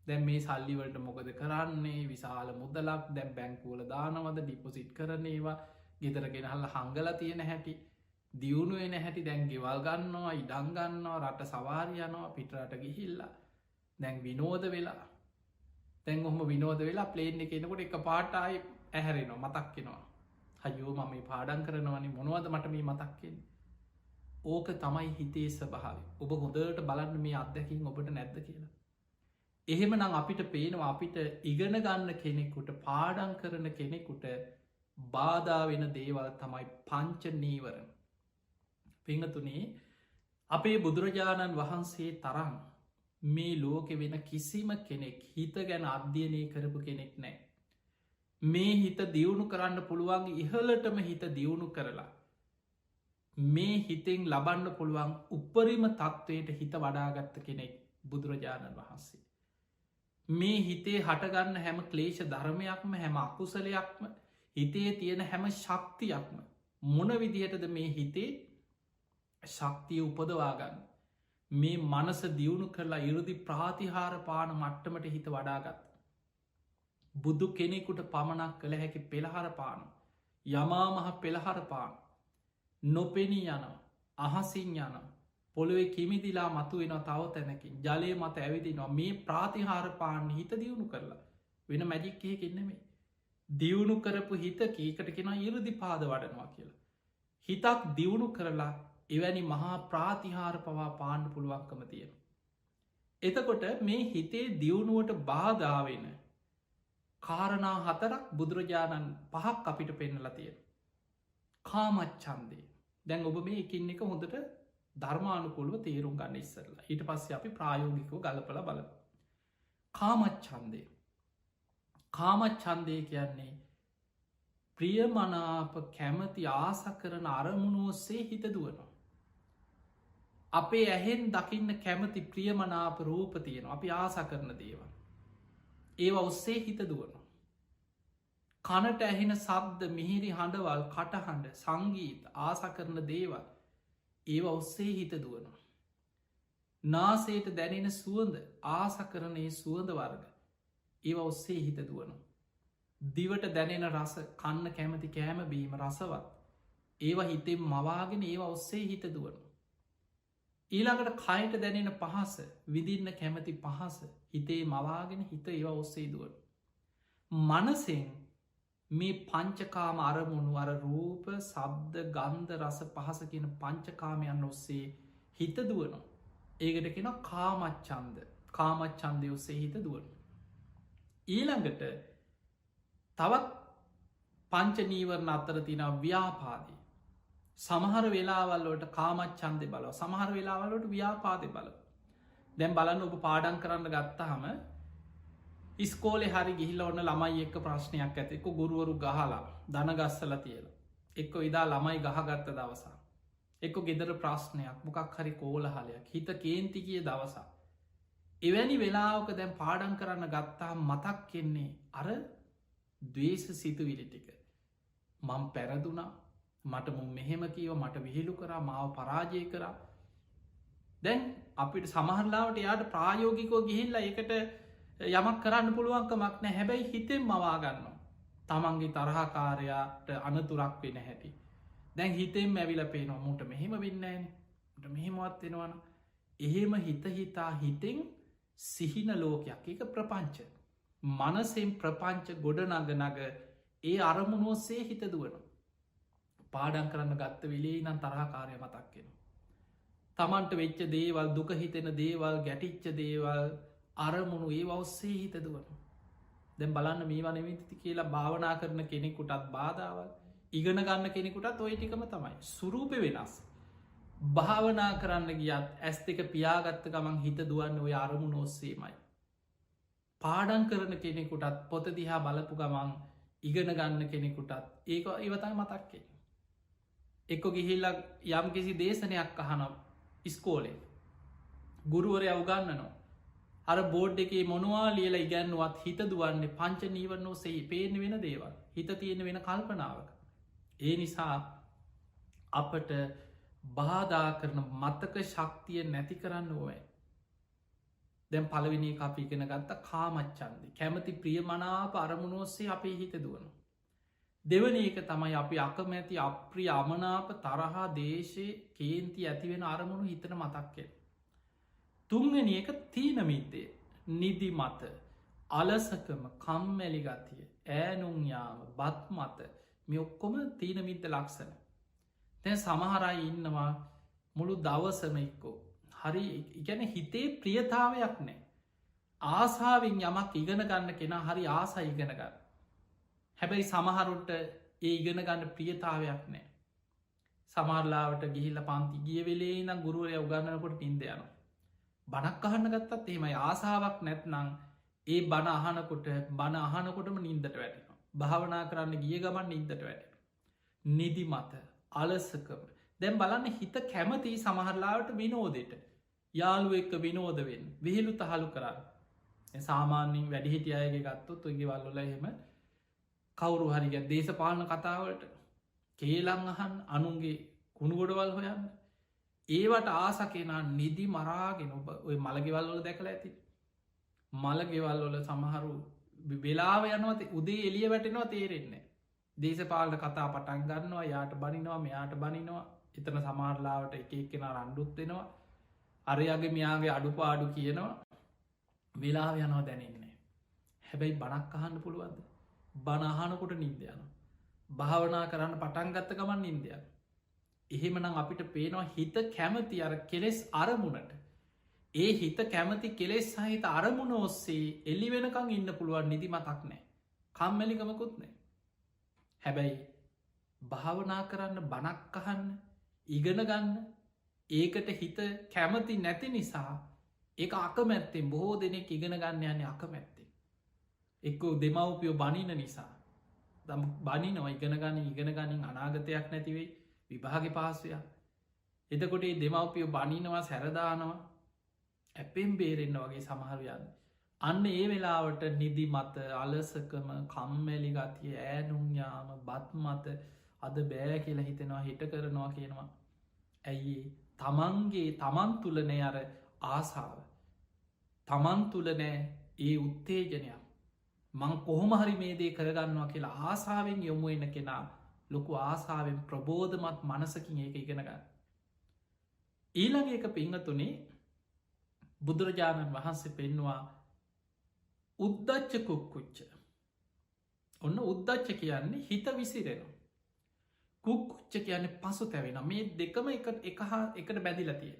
දැන් මේ සල්ලිවලට මොකද කරන්නේ විශාල මුදලක් දැන් බැංකුවල දානවද ඩිපොසිට් කරනේවා ගෙදරගෙනහල්ල හංගල තියෙන හැටි දියුණුවෙන හැටි දැන් ගෙවල් ගන්නවා ඉඩංගන්නවා රට සවාරයනවා පිටරට ගිහිල්ලා දැන් විනෝද වෙලා තැන් ඔහම විනෝද වෙලා ප්ලේන් එක එනකොට එක පාටයි ඇහැරෙනවා මතක්කෙනවා හයෝ මම මේ පාඩන් කරනවනි මොනවද මට මේ මතක්කෙන් ඕක තමයි හිතේ ස්වභාවය ඔබ හොඳට බලන්න මේ අත්දැකින් ඔබට නැද්ද කියලා එහෙම නම් අපිට පේනවා අපිට ඉගෙන ගන්න කෙනෙකුට පාඩන් කරන කෙනෙකුට බාධා වෙන දේවල් තමයි පංච නීවරණ පිංහතුනේ අපේ බුදුරජාණන් වහන්සේ තරම් මේ ලෝකෙ වෙන කිසිම කෙනෙක් හිත ගැන අධ්‍යයනය කරපු කෙනෙක් නෑ මේ හිත දියුණු කරන්න පුළුවන් ඉහලටම හිත දියුණු කරලා මේ හිතෙන් ලබන්න පුළුවන් උපරිම තත්ත්වයට හිත වඩාගත්ත කෙනෙක් බුදුරජාණන් වහන්සේ මේ හිතේ හටගන්න හැම ක්ලේෂ ධර්මයක්ම හැම අකුසලයක්ම හිතේ තියෙන හැම ශක්තියක්ම මොන විදිහටද මේ හිතේ ශක්තිය උපදවාගන්න මේ මනස දියුණු කරලා ඉරුදි ප්‍රාතිහාර පාන මට්ටමට හිත වඩාගත් බුදු කෙනෙකුට පමණක් කළ හැකි පෙළහර පාන යමාමහ පෙළහර පාන නොපෙනී යන අහසින් යන පොළොවේ කිමිදිලා මතු වෙන තව තැනකින් ජලය මත ඇවිදිනවා මේ ප්‍රාතිහාර පාන හිත දියුණු කරලා වෙන මැජික්කය කෙන්නෙමේ දියුණු කරපු හිත කීකට කෙන ඉරුදි පාද වඩනවා කියලා හිතක් දියුණු කරලා එවැනි මහා ප්‍රාතිහාර පවා පාණ්ඩ පුළුවන්කම තියෙන. එතකොට මේ හිතේ දියුණුවට බාධාවෙන කාරණා හතරක් බුදුරජාණන් පහක් අපිට පෙන්නලා තියෙන. කාමච්චන්දේ දැන් ඔබ මේ එකින් එක හොඳට ධර්මානුකොළුව තේරුම් ගන්න ඉස්සරලා ඊට පස්සේ අපි ප්‍රායෝගිකව ගලපල බල. කාමච්චන්දේ කාමච්චන්දය කියන්නේ ප්‍රියමනාප කැමති ආස කරන අරමුණු ඔස්සේ හිත දුවනවා. අපේ ඇහෙන් දකින්න කැමති ප්‍රියමනාප රූප තියෙන අපි ආස කරන දේවල්. ඒවා ඔස්සේ හිත දුවනවා. කනට ඇහෙන සබ්ද මිහිරි හඬවල් කටහඬ සංගීත ආස කරන දේවල් ඒවා ඔස්සේ හිත දුවනවා. නාසයට දැනෙන සුවඳ ආස කරනේ සුවඳ වර්ග ඒවා ඔස්සේ හිත දුවනවා. දිවට දැනෙන රස කන්න කැමති කෑම බීම රසවත් ඒවා හිතෙන් මවාගෙන ඒවා ඔස්සේ හිත දුවනවා. ඊළඟට කයට දැනෙන පහස විදින්න කැමති පහස හිතේ මවාගෙන හිත ඒවා ඔස්සේ දුවන. මනසෙන් මේ පංචකාම අරමුණු අර රූප සබ්ද ගන්ධ රස පහස කියන පංචකාමයන් ඔස්සේ හිත දුවනවා. ඒකට කෙන කාමච්චන්ද කාමච්චන්දය ඔස්සේ හිත දුවන. ඊළඟට තවත් පංච නීවරණ අත්තර තින ව්‍යාපාදී සමහර වෙලාවල්ලට කාමච්චන්දය බලව සමහර වෙලාවලට ව්‍යාපාදය බලව දැන් බලන්න ඔබ පාඩන් කරන්න ගත්තහම ඉස්කෝලෙ හරි ගිහිල්ල ඔන්න ළමයි එක්ක ප්‍රශ්නයක් ඇත එක්ක ගුරුවරු ගහලා දනගස්සල තියලා එක්ක විදා ළමයි ගහගත්ත දවසා එක්ක ගෙදර ප්‍රශ්නයක් මොකක් හරි කෝලහලයක් හිත කේන්ති කිය දවසා එවැනි වෙලාවක දැන් පාඩන් කරන්න ගත්තා මතක් කෙන්නේ අර දවේශ සිතුවිලි ටික මං පැරදුනා මට මුම් මෙහෙම කියව මට විහිලු කරා මාව පරාජය කරා දැන් අපිට සමහරලාවට යාට ප්‍රායෝගිකෝ ගිහිල්ලා එකට යමක් කරන්න පුළුවන්කමක් නෑ හැබැයි හිතෙන් මවාගන්නවා තමන්ගේ තරහකාරයාට අනතුරක් වෙන හැටි දැන් හිතෙන් ඇවිල පේනවා මුට මෙහෙම වෙන්නෑන ට මෙහෙමවත් වෙනවන එහෙම හිතා හිතෙන් සිහින ලෝකයක් එක ප්‍රපංච මනසෙන් ප්‍රපංච ගොඩ නග ඒ අරමුණෝසේ හිත දුවනවා පාඩන් කරන්න ගත්ත වෙලේ නම් තරහකාරය මතක්කෙන. තමන්ට වෙච්ච දේවල් දුක හිතෙන දේවල් ගැටිච්ච දේවල් අරමුණු ඒ ඔස්සේ හිත දුවන. දැන් බලන්න මේවා නෙවිති කියලා භාවනා කරන කෙනෙකුටත් බාධාවල් ඉගෙන ගන්න කෙනෙකුටත් ඔය ටිකම තමයි. සුරූප වෙනස්. භාවනා කරන්න ගියත් ඇස් දෙක පියාගත්ත ගමන් හිත දුවන්න ඔය අරමුණු ඔස්සේමයි. පාඩන් කරන කෙනෙකුටත් පොත දිහා බලපු ගමන් ඉගෙන ගන්න කෙනෙකුටත් ඒක ඉවතයි මතක්කෙන. එක්ක ගිහිල්ල යම් කිසි දේශනයක් අහන ඉස්කෝලේ ගුරුවරය අවගන්නනවා අර බෝඩ් එකේ මොනවා ලියලා ඉගැන්නුවත් හිත දුවන්නේ පංච නීවරණෝ සේ පේන වෙන දේවල් හිත තියෙන වෙන කල්පනාවක ඒ නිසා අපට බාධා කරන මතක ශක්තිය නැති කරන්න ඕවයි. දැම් පලවිනි අපි ඉගෙන ගත්ත කාමච්චන්දි කැමති ප්‍රියමනාප අරමුණෝස්සේ අපේ හිත දුවනු. දෙවන එක තමයි අපි අකමැති අප්‍රිය අමනාප තරහා දේශය කේන්ති ඇතිවෙන අරමුණු හිතන මතක්කෙ. තුන්ගනි එක තීනමිත්තේ නිදි මත අලසකම කම්මැලි ගතිය ඈනුන්යාම බත් මත මේ ඔක්කොම තීනමිත්ත ලක්සන. තැ සමහරයි ඉන්නවා මුළු දවසම එක්කෝ. හරි ඉගැන හිතේ ප්‍රියතාවයක් නෑ. ආසාාවෙන් යමක් ඉගෙන ගන්න කෙන හරි ආසා ඉගෙන ගන්න. හැබැයි සමහරුන්ට ඒ ඉගෙන ගන්න ප්‍රියතාවයක් නෑ. සමරලාවට ගිහිල්ල පන්ති ගිය වෙලේ නම් ගුරුවරය උගන්නනකොට නින්ද යන. බණක් අහන්න ගත්තත් එහෙමයි ආසාාවක් නැත්නං ඒ බණ අහනකොට බණ අහනකොටම නින්දට වැටෙන. භාවනා කරන්න ගිය ගමන් නින්දට වැටෙන. නිදි මත අලසකම දැම් බලන්න හිත කැමති සමහරලාවට විනෝදෙට යාලුව එක්ක විනෝදවෙන් විහිලු තහලු කරන්න. සාමාන්‍යින් වැඩිහිටිය අයගේ ගත්තොත් ඔගේ වල්ලොල එහෙම කවුරු හරිග දේශපාලන කතාවලට කේලං අහන් අනුන්ගේ කුණුගොඩවල් හොයන්න ඒවට ආසකෙනා නිදි මරාගෙන ඔබ ඔය මළගෙවල්වල දැකලා ඇති මළගෙවල්වල සමහරු වෙලාව යනවත උදේ එලිය වැටෙනවා තේරෙන්නේ දේශපාලන කතා පටන් ගන්නවා යාට බනිනවා මෙයාට බනිනවා එතන සමාරලාවට එක එක්කෙන රණ්ඩුත්වෙනවා අරයාගේ මෙයාගේ අඩුපාඩු කියනවා වෙලාව යනවා දැනෙන්නේ හැබැයි බණක් අහන්න පුළුවන්ද බණහනකොට නින්දයන භාවනා කරන්න පටන්ගත්ත ගමන් නින්දයන් එහෙමනම් අපිට පේනවා හිත කැමති අර කෙලෙස් අරමුණට ඒ හිත කැමති කෙලෙස් සහිත අරමුණ ඔස්සේ එල්ලි වෙනකං ඉන්න පුළුවන් නිදි මතක් නෑ කම්මැලිකමකුත් නෑ හැබැයි භාවනා කරන්න බණක් අහන්න ඉගෙන ගන්න ඒකට හිත කැමති නැති නිසා ඒ අකමැත්තෙන් බොහෝ දෙනෙක් ඉගෙන ගන්න යන්නේ අකමැත්තේ එක්කෝ දෙමව්පියෝ බනින නිසා දම් බනිනවා ඉගෙන ගනින් අනාගතයක් නැතිවෙයි විභාග පාසුවයක් එතකොට දෙමව්පියෝ බනිනවා සැරදානවා ඇපෙන් බේරෙන්න්න වගේ සමහරයන්න අන්න ඒ වෙලාවට නිදි මත අලසකම කම්මැලි ගතිය ඈනුන්යාම බත් මත අද බෑ කියලා හිතෙනවා හිට කරනවා කියනවා ඇයි තමන්ගේ තමන් තුළනෑ අර ආසාාව තමන් තුළනෑ ඒ උත්තේජනයක් මං කොහොමහරි මේ දේ කරගන්නවා කියලා ආසාාවෙන් යොමු එන්න කෙනා ලොකු ආසාාවෙන් ප්‍රබෝධමත් මනසකින් ඒක ඉගෙනගන්න ඊළඟ එක පිංහතුනේ බුදුරජාණන් වහන්සේ පෙන්වා උද්දච්ච කුක්කුච්ච ඔන්න උද්දච්ච කියන්නේ හිත විසිරෙනවා කුක්කුච්ච කියන්නේ පසු තැවෙන මේ දෙකම එකට බැදිලතිය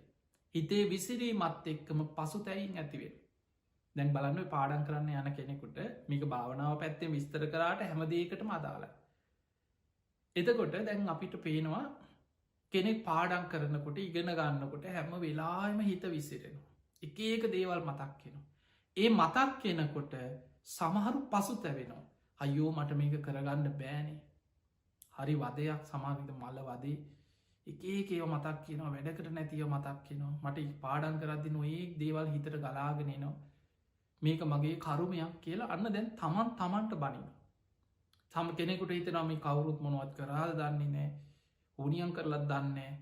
හිතේ විසිරී මත් එක්කම පසු තැයින් ඇතිවෙන දැන් බලන්න පාඩන් කරන්න යන කෙනෙකුට මේක භාවනාව පැත්තේ විස්තර කරාට හැමදේකට අදාල එතකොට දැන් අපිට පේනවා කෙනෙක් පාඩන් කරනකොට ඉගෙන ගන්නකොට හැම වෙලාම හිත විසිරෙනවා එක ඒක දේවල් මතක් කෙනවා ඒ මතක් කෙනකොට සමහරු පසු තැවෙනවා අයෝ මට මේක කරගන්න බෑනේ හරි වදයක් සමාවිත මල්ල වදේ එක ඒව මතක් කියනවා වැඩකට නැතිව මතක් කියනවා මට පාඩන් කරදදි නොඒ දේවල් හිතට ගලාගෙනනවා මේක මගේ කරුමයක් කියලා අන්න දැන් තමන් තමන්ට බනින සම කෙනෙකුට හිතනම කවුරුත් මොනුවත් කරාද දන්නේ නෑ ඕනියන් කරලත් දන්නේ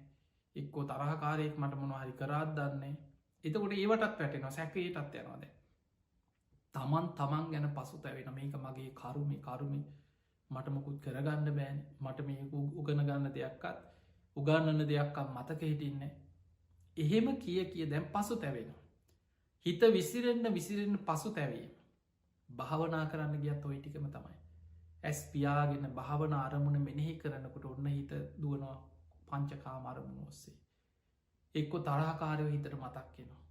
එක්කෝ තරහකාරයෙක් මට මොනහරි කරාත් දන්නේ එතකොට ඒවටත් පැටෙනවා සැකයටත් යනවාද තමන් තමන් ගැන පසු තැවෙන මේක මගේ කරුමි මටමකුත් කරගන්න බෑන් මට මේ උගන ගන්න දෙයක්කත් උගන්නන්න දෙයක්කම් මතක හිටින්න එහෙම කිය දැන් පසු තැවෙනවා හිත විසිරෙන්න්න පසු තැවීම භාවනා කරන්න ගියත් ඔයි ටිකම තමයි ඇස් පියාගෙන භාවන අරමුණ මෙනෙහි කරනකොට ඔන්න හිත දුවනවා පංචකා අරමුණ ඔස්සේ එක්කො තරහකාරයෝ හිතට මතක්කෙනවා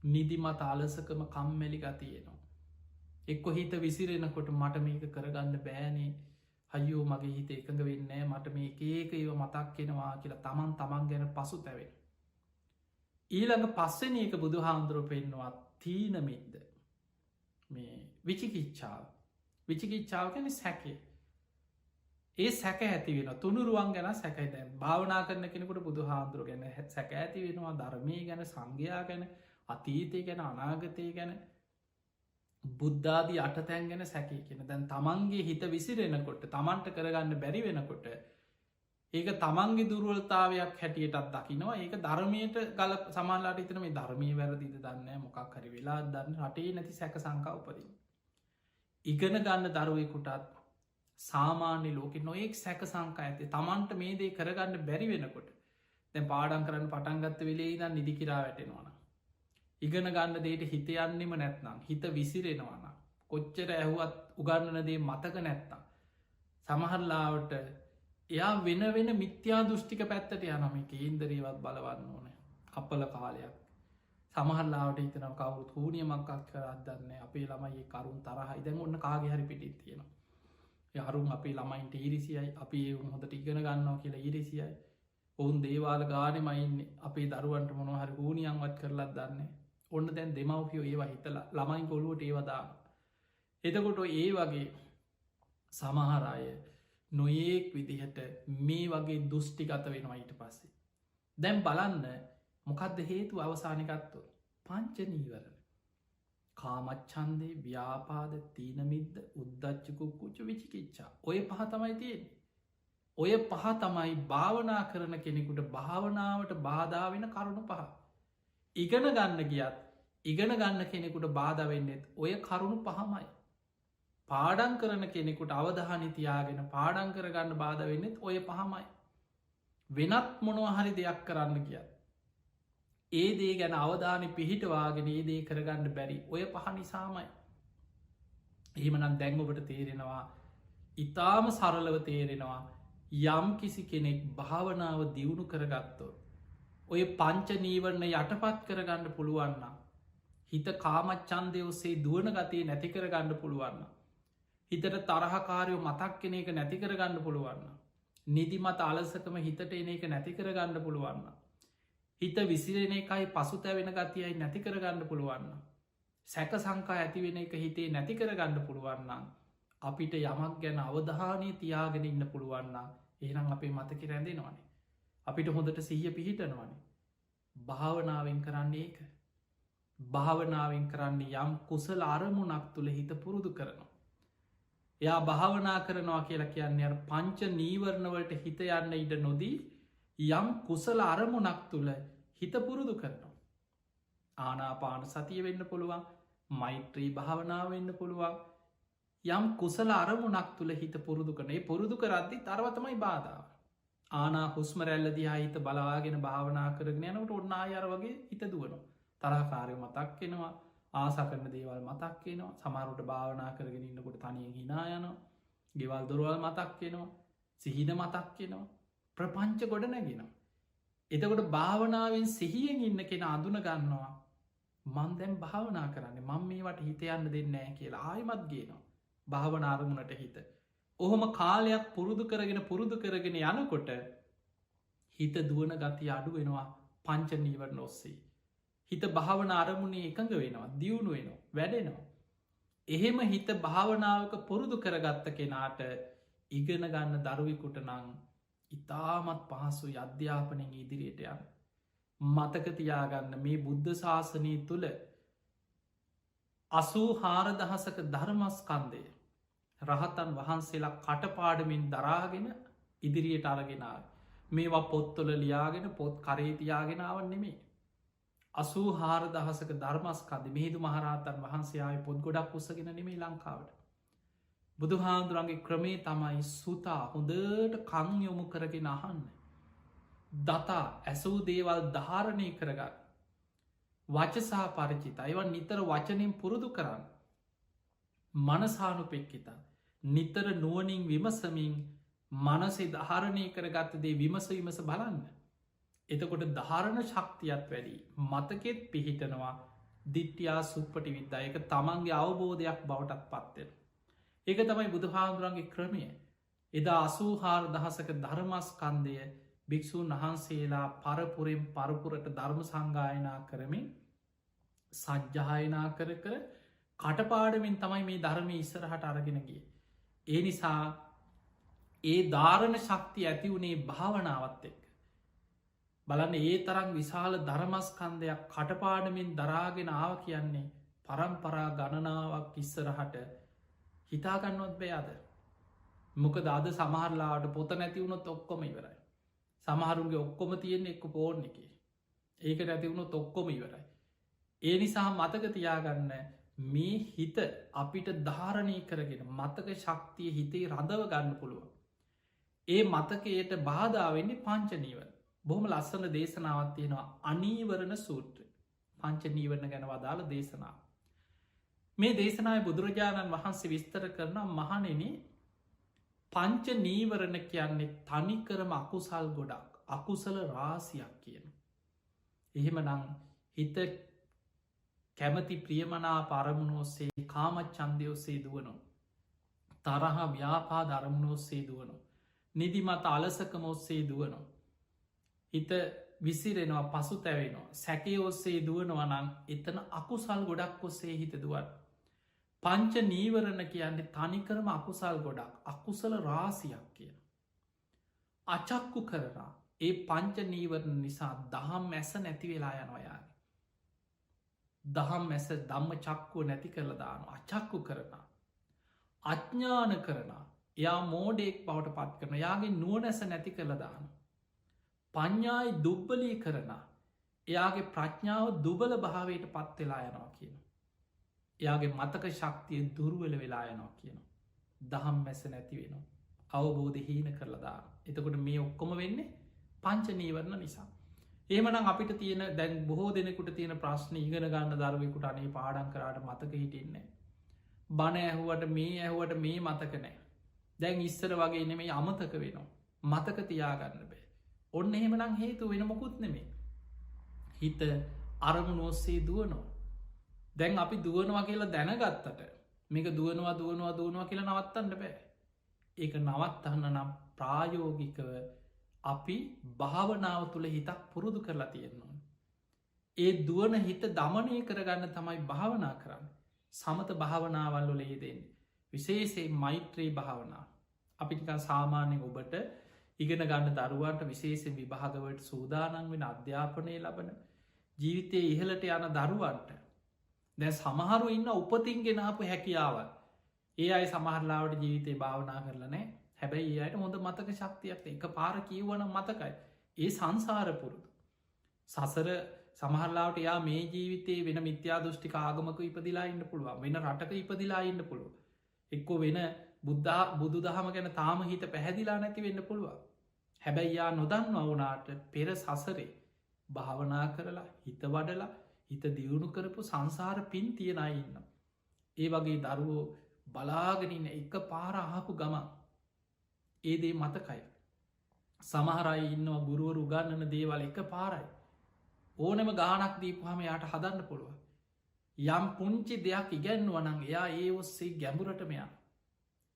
නිදිමත අලසකම කම්මැලි ගතියනවා එක්කො හිත විසිරෙනකොට මට මේක කරගන්න බෑනේ හයෝ මගේ හිත එකඟ වෙන්නේ මට මේ ඒක ඒව මතක්කෙනවා කියලා තමන් තමන් ගැන පසු තැවෙන ඊළඟ පස්සෙන එක බුදු හාමුදුරුව පෙන්නවා තීනමිද්ද මේ විචිකිච්ඡාව ගැන සැකේ ඒ සැක ඇති වෙන තුනුරුවන් ගැන සැකයි දැන් භාවනා කරන කෙනෙකුට බුදු හාමුදුරුව ගැන සැක ඇති වෙනවා ධර්මය ගැන සංඝයා ගැන අතීතය ගැන අනාගතය ගැන බුද්ධාදී අටතැන් ගැන සැකේ කියෙන දැන් තමන්ගේ හිත විසිරෙනකොට තමන්ට කරගන්න බැරි වෙනකොට ඒක තමන්ගේ දුරුවලතාවයක් හැටියටත් දකිනවා. ඒක ධර්මයට ගල සමාල්ලාට ඉතන මේ ධර්මය වැරදිද දන්න මොකක් හරි වෙලා දන්න රටේ නැති සැක සංකා උපරින්. ඉගෙන ගන්න දරුවෙකුටත් සාමාන්‍ය ලෝක නොයෙක් සැක සංකා ඇති තමන්ට මේ දේ කරගන්න බැරි වෙනකොට දැ පාඩන් කරන්න පටන්ගත්ත වෙලේ දන් නිදිකිරා වැටෙනවාන. ඉගෙන ගන්න දේට හිත යන්නෙම නැත්නම් හිත විසිරෙනවාන කොච්චර ඇහුවත් උගන්නන දේ මතක නැත්නම්. සමහරලාවට එයා වෙන වෙන මිත්‍යා දෘෂ්ටික පැත්තට යනම කේන්දරීවත් බලවන්න ඕන අපල කාලයක් සමහල්ලාට හිතනම් කවුත් හූනියමක්ක් කරදන්න අපේ ළමයි කරුන් තරහයි දැන් ඔන්න කාගේ හරි පිටිත් තියෙනවා යරුම් අපේ ළමයින්ට ඉරිසියයි අපි හොඳට ඉගෙන ගන්නවා කියලා ඉරිසියයි ඔවුන් දේවාල ගානමයින්න අපේ දරුවන්ට මොනහරි හූනියන්වත් කරලත් දන්නේ ඔන්න දැන් දෙමවපියෝ ඒවා හිතලා ළමයින් කොළුවට ඒවදාන එතකොට ඒ වගේ සමහරය නොඒක් විදිහට මේ වගේ දුෘෂ්ටිගත වෙනවා ඊට පස්සේ. දැම් බලන්න මොකක්ද හේතු අවසානකත්ව පංච නීවරණ. කාමච්චන්දේ ව්‍යාපාද තීනමිද්ද උද්දච්චකුක්කුච්ච විචිකිච්චා ඔය පහ තමයි තියෙන. ඔය පහ තමයි භාවනා කරන කෙනෙකුට භාවනාවට බාධා වෙන කරුණු පහ. ඉගෙන ගන්න ගියත් ඉගෙන ගන්න කෙනෙකුට බාධ වෙන්නෙත් ඔය කරුණු පහමයි. පාඩන් කරන කෙනෙකුට අවධානි තියාගෙන පාඩන් කරගන්න බාධ වෙන්නෙත් ඔය පහමයි. වෙනත් මොනවහරි දෙයක් කරන්න කිය. ඒ දේ ගැන අවධානි පිහිටවාගෙන ඒ දේ කරගන්න බැරි ඔය පහ නිසාමයි. එහෙමනම් දැංගොබට තේරෙනවා ඉතාම සරලව තේරෙනවා යම් කිසි කෙනෙක් භාවනාව දියුණු කරගත්තෝ. ඔය පංච නීවරණ යටපත් කරගන්න පුළුවන්න. හිත කාමච්චන්දය ඔස්සේ දුවන ගතිය නැති කරගන්න පුළුවන්න. හිතට තරහකාරයෝ මතක් කෙන එක නැති කරගන්න පුළුවන්න. නිදිමත අලසකම හිතට එන එක නැති කරගන්න පුළුවන්න. හිත විසිරෙන එකයි පසු තැවෙන ගතියයි නැති කරගන්න පුළුවන්න. සැක සංකා ඇතිවෙන එක හිතේ නැති කරගන්න පුළුවන්නම්. අපිට යමක් ගැන අවධානය තියාගෙන ඉන්න පුළුවන්නම් ඒනම් අපේ මතක රැඳෙනවානේ. අපිට හොඳට සීය පිහිටනවානේ. භාවනාවෙන් කරන්නේ ඒක. භාවනාවෙන් කරන්නේ යම් කුසල අරමුණක් තුළ හිත පුරුදු කරනවා. එයා භාවනා කරනවා කියලා කියන්නේ පංච නීවරණවලට හිත යන්න ඉඩ නොදී යම් කුසල අරමුණක් තුළ හිත පුරුදු කරනවා. ආනාපාන සතිය වෙන්න පුළුවන් මෛත්‍රී භාවනාව වෙන්න පුළුවන් යම් කුසල අරමුණක් තුළ හිත පුරුදු කරනේ පුරුදු කරද්දි තරවතමයි බාධාව. ආනා හුස්මරැල්ල දිහා හිත බලාගෙන භාවනා කරගෙන යනට ඔන්න අයර වගේ හිත දුවනවා. තරහකාරය මතක් කෙනවා ආසකරන දේවල් මතක් වෙනවා සමරුට භාවනා කරගෙන ඉන්නකොට තනියෙන් හිනා යනවා ගෙවල් දොරවල් මතක් වෙනවා සිහින මතක් වෙනවා ප්‍රපංච ගොඩ නැගෙනවා. එතකොට භාවනාවෙන් සිහියෙන් ඉන්න කෙන අඳුන ගන්නවා මන් දැම් භාවනා කරන්න මං මේවට හිත යන්න දෙන්නෑ කියලා ආයමත් ගේනවා භාවනාරමුණට හිත. ඔහොම කාලයක් පුරුදු කරගෙන යනකොට හිත දුවන ගති අඩු වෙනවා පංච නීවරණ ඔස්සේ. හිත භාවන අරමුණේ එකඟ වෙනවා දියුණු වෙනවා වැඩෙනවා. එහෙම හිත භාවනාවක පුරුදු කරගත්ත කෙනාට ඉගෙන ගන්න දරුවෙකුට නං ඉතාමත් පහසු අධ්‍යාපනයෙන් ඉදිරියට යන. මතකතියාගන්න මේ බුද්ධ ශාසනය තුළ 84,000ක ධර්මස්කන්දය රහතන් වහන්සේලා කටපාඩමින් දරාගෙන ඉදිරියට අරගෙනාව. මේවා පොත්තොල ලියාගෙන පොත් කරේතියාගෙනාව නෙමේ. 84,000ක ධර්මස්කන්ද මිහිදු මහරහතන් වහන්සේයාය පොත් ගොඩක් උසගෙන නෙමේ ලංකාවට. බුදුහාන්දුරන්ගේ ක්‍රමේ තමයි සුතා හොඳට කං යොමු කරගෙන අහන්න. දතා ඇසූ දේවල් ධාරණය කරගන්න. වචසා පරිචිත අයවන් නිතර වචනින් පුරුදු කරන්න. මනසානු පෙක්කිත නිතර නුවනින් විමසමින් මනසේ ධාරණය කරගත්ත දේ විමස විමස බලන්න. එතකොට ධාරණ ශක්තියත් වැඩි මතකෙත් පිහිටනවා දිට්්‍යයා සුප්පටි විද්දා එක තමන්ගේ අවබෝධයක් බවටත් පත්වෙන. ඒක තමයි බුදුහාදුරන්ගේ ක්‍රමය. එදා 84,000ක ධර්මස්කන්දය භික්‍ෂූන් වහන්සේලා පරපුරෙන් පරපුරට ධර්ම සංගායනා කරමින් සජ්්‍යායනා කර කටපාඩමින් තමයි මේ ධර්මය ඉස්සරහට අරගෙනගේ. ඒ නිසා ඒ ධාරණ ශක්ති ඇති වුණේ භාවනාවත් එක්ක. බලන්න ඒ තරම් විශාල ධර්මස්කන්දයක් කටපාඩමින් දරාගෙන ආව කියන්නේ පරම්පරා ගණනාවක් ඉස්සරහට හිතාගන්නවත් බෑද. මොකද අද සමහරලාට පොත නැති වුණොත් ඔක්කොම ඉවරයි. සමහරුන්ගේ ඔක්කොම තියෙන්නේ එක්ක ෆෝන් එක. ඒක නැතිවුණු තොක්කොම ඉවරයි. ඒ නිසා මතක තියාගන්න මේ හිත අපිට ධාරණය කරගෙන මතක ශක්තිය හිතේ රඳව ගන්න පුළුවන්. ඒ මතකයට බාධාවෙන්නේ පංචනීවර. බොහොම ලස්සන දේශනාවත් තියෙනවා අනීවරණ සූත්‍ර. පංචනීවරණ ගැන වදාළ දේශනාව. මේ දේශනාව බුදුරජාණන් වහන්සේ විස්තර කරන මහනෙන පංච නීවරණ කියන්නේ තනිකරම අකුසල් ගොඩක් අකුසල රාසියක් කියන. එහෙම නං හිත කැමති ප්‍රියමනා පරමුණ ඔස්සේ කාමච්චන්දය ඔස්සේ දුවනු. තරහ ව්‍යාපා ධරමුණ ඔස්සේ දුවනු. නිදිමත අලසකම ඔස්සේ දුවනු. හිත විසිරෙනවා පසු තැවෙනවා සැකේ ඔස්සේ දුවනවනං එතන අකුසල් ගොඩක් ඔස්සේ හිත දුවන්. පංච නීවරණ කියන්නේ තනිකරම අකුසල් ගොඩක් අකුසල රාසියක් කියන. අචක්කු කරනා ඒ පංච නීවරණ නිසා දහම් මැස නැති වෙලා යනොයාගේ. දහම් මැස දම්ම චක්කුව නැති කරල දාන අචක්කු කරන. අඥ්ඥාන කරන එයා මෝඩෙක් බවට පත් කරන යාගේ නුවනැස නැති කරල දාන. පඤ්ඥායි දුබ්බලී කරන එයාගේ ප්‍රඥාව දුබල භාවයට පත්වෙලා යනවා කියන. එයාගේ මතක ශක්තිය දුර්වල වෙලා යනවා කියන. දහම් මැස නැති වෙනවා. අවබෝධ හීන කරලදා. එතකොට මේ ඔක්කොම වෙන්නේ පංච නීවරණ නිසා. ඒමනම් අපිට තියෙන දැන් බොහෝ දෙනෙකුට තියෙන ප්‍රශ්න ඉගෙන ගන්න දරුවෙකුට අනේ පාඩන් කරාට මතක හිටින්නේ. බණ ඇහුවට මේ ඇහුවට මේ මතක නෑ. දැන් ඉස්සර වගේ නෙමේ අමතක වෙනවා. මතක තියාගන්න බෑ. ඔන්න එහෙමනම් හේතු වෙන මොකුත් නෙමේ. හිත අරමුණ ඔස්සේ දුවනෝ. දැන් අපි දුවනවා කියලා දැනගත්තට මේක දුවනවා කියලා නවත්තන්න බෑ. ඒක නවත්තන්න නම් ප්‍රායෝගිකව අපි භාවනාව තුළ හිතක් පුරුදු කරලා තියෙන්නවා. ඒ දුවන හිත දමනය කරගන්න තමයි භාවනා කරන්න. සමත භාවනාවල්ලො ලේදෙන්. විශේසේ මෛත්‍රී භාවනා. අපිටික සාමාන්‍යෙන් ඔබට ඉගෙන ගන්න දරුවන්ට විශේෂෙන් විභාගවට සූදානන් වෙන අධ්‍යාපනය ලබන ජීවිතය ඉහලට යන දරුවන්ට දැ සමහරු ඉන්න උපතින් ගෙනාපු හැකියාව ඒ අයි සමහරලාවට ජීවිතය භාවනා කරලනෑ හැබැයි ඒයට හොඳ මතක ශක්තියක් එක පාර කියවන මතකයි ඒ සංසාරපුරුදු සසර සමහරලාට යා මේ ජීවිතේ වෙන මිත්‍යා දෘෂ්ටික ආගමක ඉපදිලා ඉන්න පුළුවන් වෙන රටක ඉපදිලා ඉන්න පුළුව එක්කෝ වෙන බුදු දහම ගැන තාම හිත පැහැදිලා නැති වෙන්න පුළුවන් හැබැයි යා නොදන්න වුනාට පෙර සසරේ භාවනා කරලා හිත වඩලා හිත දියුණු කරපු සංසාර පින් තියෙන ඉන්න ඒ වගේ දරුවෝ බලාගෙනන්න එක පාර අහපු ගමන් ඒදේ මතකයි සමහරයි ඉන්නවා ගුරුවරු ගන්නන දේවල් එක පාරයි ඕනම ගානක් දීපහම යාට හදන්න පුළුව යම් පුංචි දෙයක් ඉගැන්වනං එයා ඒ ඔස්සේ ගැඹුරටමයා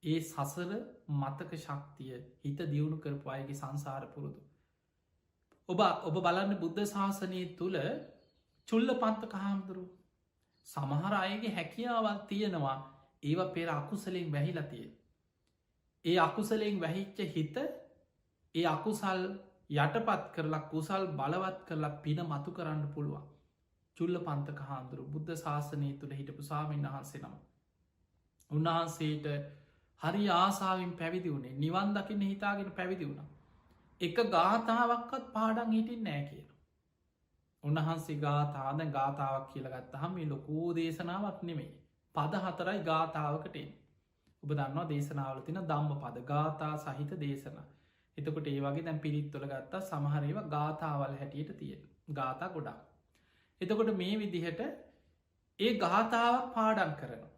ඒ සසර මතක ශක්තිය හිත දියුණු කරපු අයගේ සංසාර පුරුදු ඔබ බලන්න බුද්ධ ශාසනය තුළ චුල්ල පන්තක හාමුදුරු සමහර අයගේ හැකියාවල් තියෙනවා ඒව පෙර අකුසලෙන් වැහිලතිය ඒ අකුසලෙන් වැහිච්ච හිත ඒ අකුසල් යටපත් කරලා කුසල් බලවත් කරලා පින මතු කරන්න පුළුවන් චුල්ල පන්තක හාමුදුරු බුද්ධ ශාසනය තුළ හිටපු සාමීන් වහන්සේ නම උන්වහන්සේට හරි ආසාාවෙන් පැවිදි වුණේ නිවන් දකින්න හිතාගෙන පැවිදි වුණ එක ගාථාවක්කත් පාඩන් හිටින් නෑ කියන උන්වහන්සේ ගාථාද ගාථාවක් කියලගත්තහම මේ ලොකූ දේශනාවක් නෙමෙයි පද 4යි ගාථාවකටෙන් ඔබ දන්නවා දේශනාවල තින දම්ම පද ගාථා සහිත දේශන එතකොට ඒ වගේ දැන් පිරිත්තුල ගත්තා සමහරේව ගාථාවල් හැටියට තියෙන ගාථා ගොඩා එතකොට මේ විදිහට ඒ ගාථාවක් පාඩන් කරනවා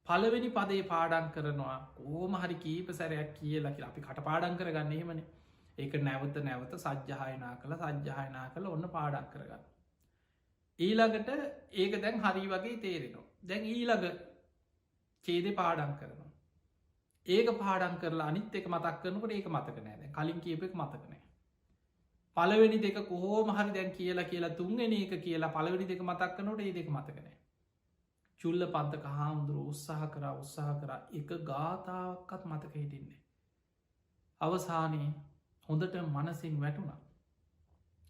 පළවෙනි පදේ පාඩන් කරනවා ඕම හරි කීප සැරයක් කියලා අපි කට පාඩන් කරගන්න එහෙමනේ ඒක නැවත නැවත සජ්්‍යහයනා කළ සජ්්‍යහයනා කළ ඔන්න පාඩක් කරගන්න ඊළඟට ඒක දැන් හරි වගේ තේරෙනවා දැන් ඊළඟ චේද පාඩන් කරනවා ඒක පාඩන් කරලා අනිත් එක මතක් කරනකට ඒක මතක නෑද කලින් කියපෙක් මතකනෑ පළවෙනි දෙක කොහෝම හරි දැන් කියලා තුන්ගෙන එක කියලා පළවෙනි දෙක මතක් කනට ඒ දෙක මතකනෑ චුල්ල පන්තක හාමුදුරුව උත්සාහ කර එක ගාථාවක්කත් මතක හිටින්නේ අවසානයේ හොඳට මනසින් වැටුණා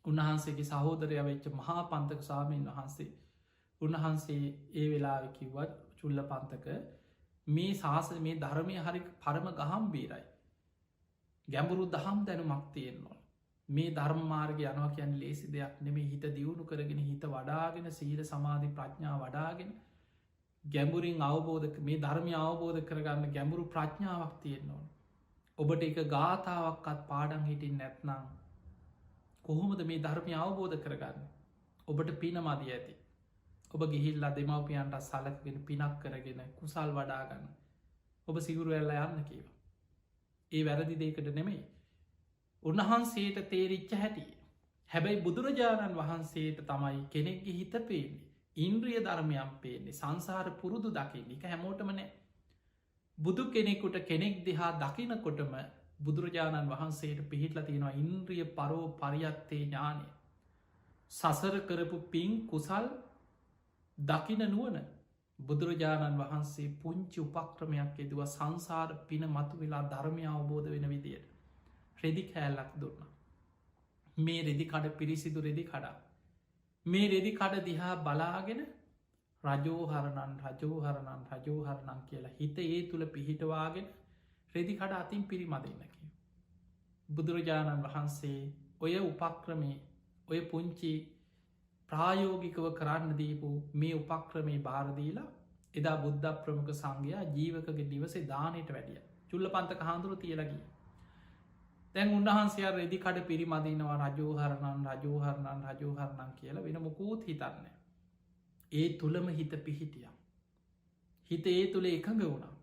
උන්වහන්සේගේ සහෝදරය වෙච්ච මහා පන්තක සාමීන් වහන්සේ උන්වහන්සේ ඒ වෙලා කිව්වත් චුල්ල පන්තක මේ ශාස මේ ධර්මය හරි පරම ගහම් බීරයි ගැඹුරු දහම් දැනුමක් තියෙන්නවා මේ ධර්මාර්ග යනවා කියන්න ලේසි දෙයක් නෙමේ හිත දියුණු කරගෙන හිත වඩාගෙන සීල සමාධි ප්‍රඥා වඩාගෙන ගැඹුරින් අවබෝධ මේ ධර්මය අවබෝධ කරගන්න ගැඹුරු ප්‍රඥාවක් තියෙන්න ඕන. ඔබට එක ගාථාවක්කත් පාඩන් හිටින් නැත්නම් කොහොමද මේ ධර්මය අවබෝධ කරගන්න. ඔබට පින මදී ඇති. ඔබ ගිහිල්ලා දෙමවපියන්ට සලකගෙන පිනක් කරගෙන කුසල් වඩාගන්න. ඔබ සිගුරු ඇල්ල යන්න කියව. ඒ වැරදි දෙකට නෙමෙයි. උන්වහන්සේට තේරිච්ච හැටිය. හැබැයි බුදුරජාණන් වහන්සේට තමයි කෙනෙක්ගේ හිත පේන්නේ. ඉන්ද්‍රිය ධර්මයම් පේන්නේ සංසාර පුරුදු දකින්න එක හැමෝටම නෑ. බුදු කෙනෙකුට කෙනෙක් දෙහා දකිනකොටම බුදුරජාණන් වහන්සේට පිහිටල තියෙනවා ඉන්ද්‍රිය පරෝ පරියත්තේ ඥානය. සසර කරපු පින් කුසල් දකින නුවන බුදුරජාණන් වහන්සේ පුංචි උපක්‍රමයක් එදුව සංසාර පින මතු වෙලා ධර්මය අවබෝධ වෙන විදියට රෙදි කෑල්ලක් දුන්න. මේ රෙදි කඩ පිරිසිදු රෙදි කඩා. මේ රෙදි කඩ දිහා බලාගෙන රජෝහරණන් රජෝහරණන් රජෝහරණන් කියලා හිත ඒ තුළ පිහිටවාගෙන රෙදි කඩ අතින් පිරිමදන්නකි. බුදුරජාණන් වහන්සේ ඔය උපක්‍රමේ ඔය පුංචි ප්‍රායෝගිකව කරන්න දීපු මේ උපක්‍රමේ භාරදීලා එදා බුද්ධ ප්‍රමුඛ සංඝයා ජීවකගේ දිවසේ දානයට වැඩිය චුල්ල පන්තක හාදුරු තියලගී. දැන් උන්වහන්සේ රෙදි කඩ පිරිමදිනවා රජෝහරණන් රජෝහරණන් රජෝහරණන් කියලා වෙන මොකූත් හිතන්න. ඒ තුළම හිත පිහිටිය. හිත ඒ තුළ එකඟ වුණා.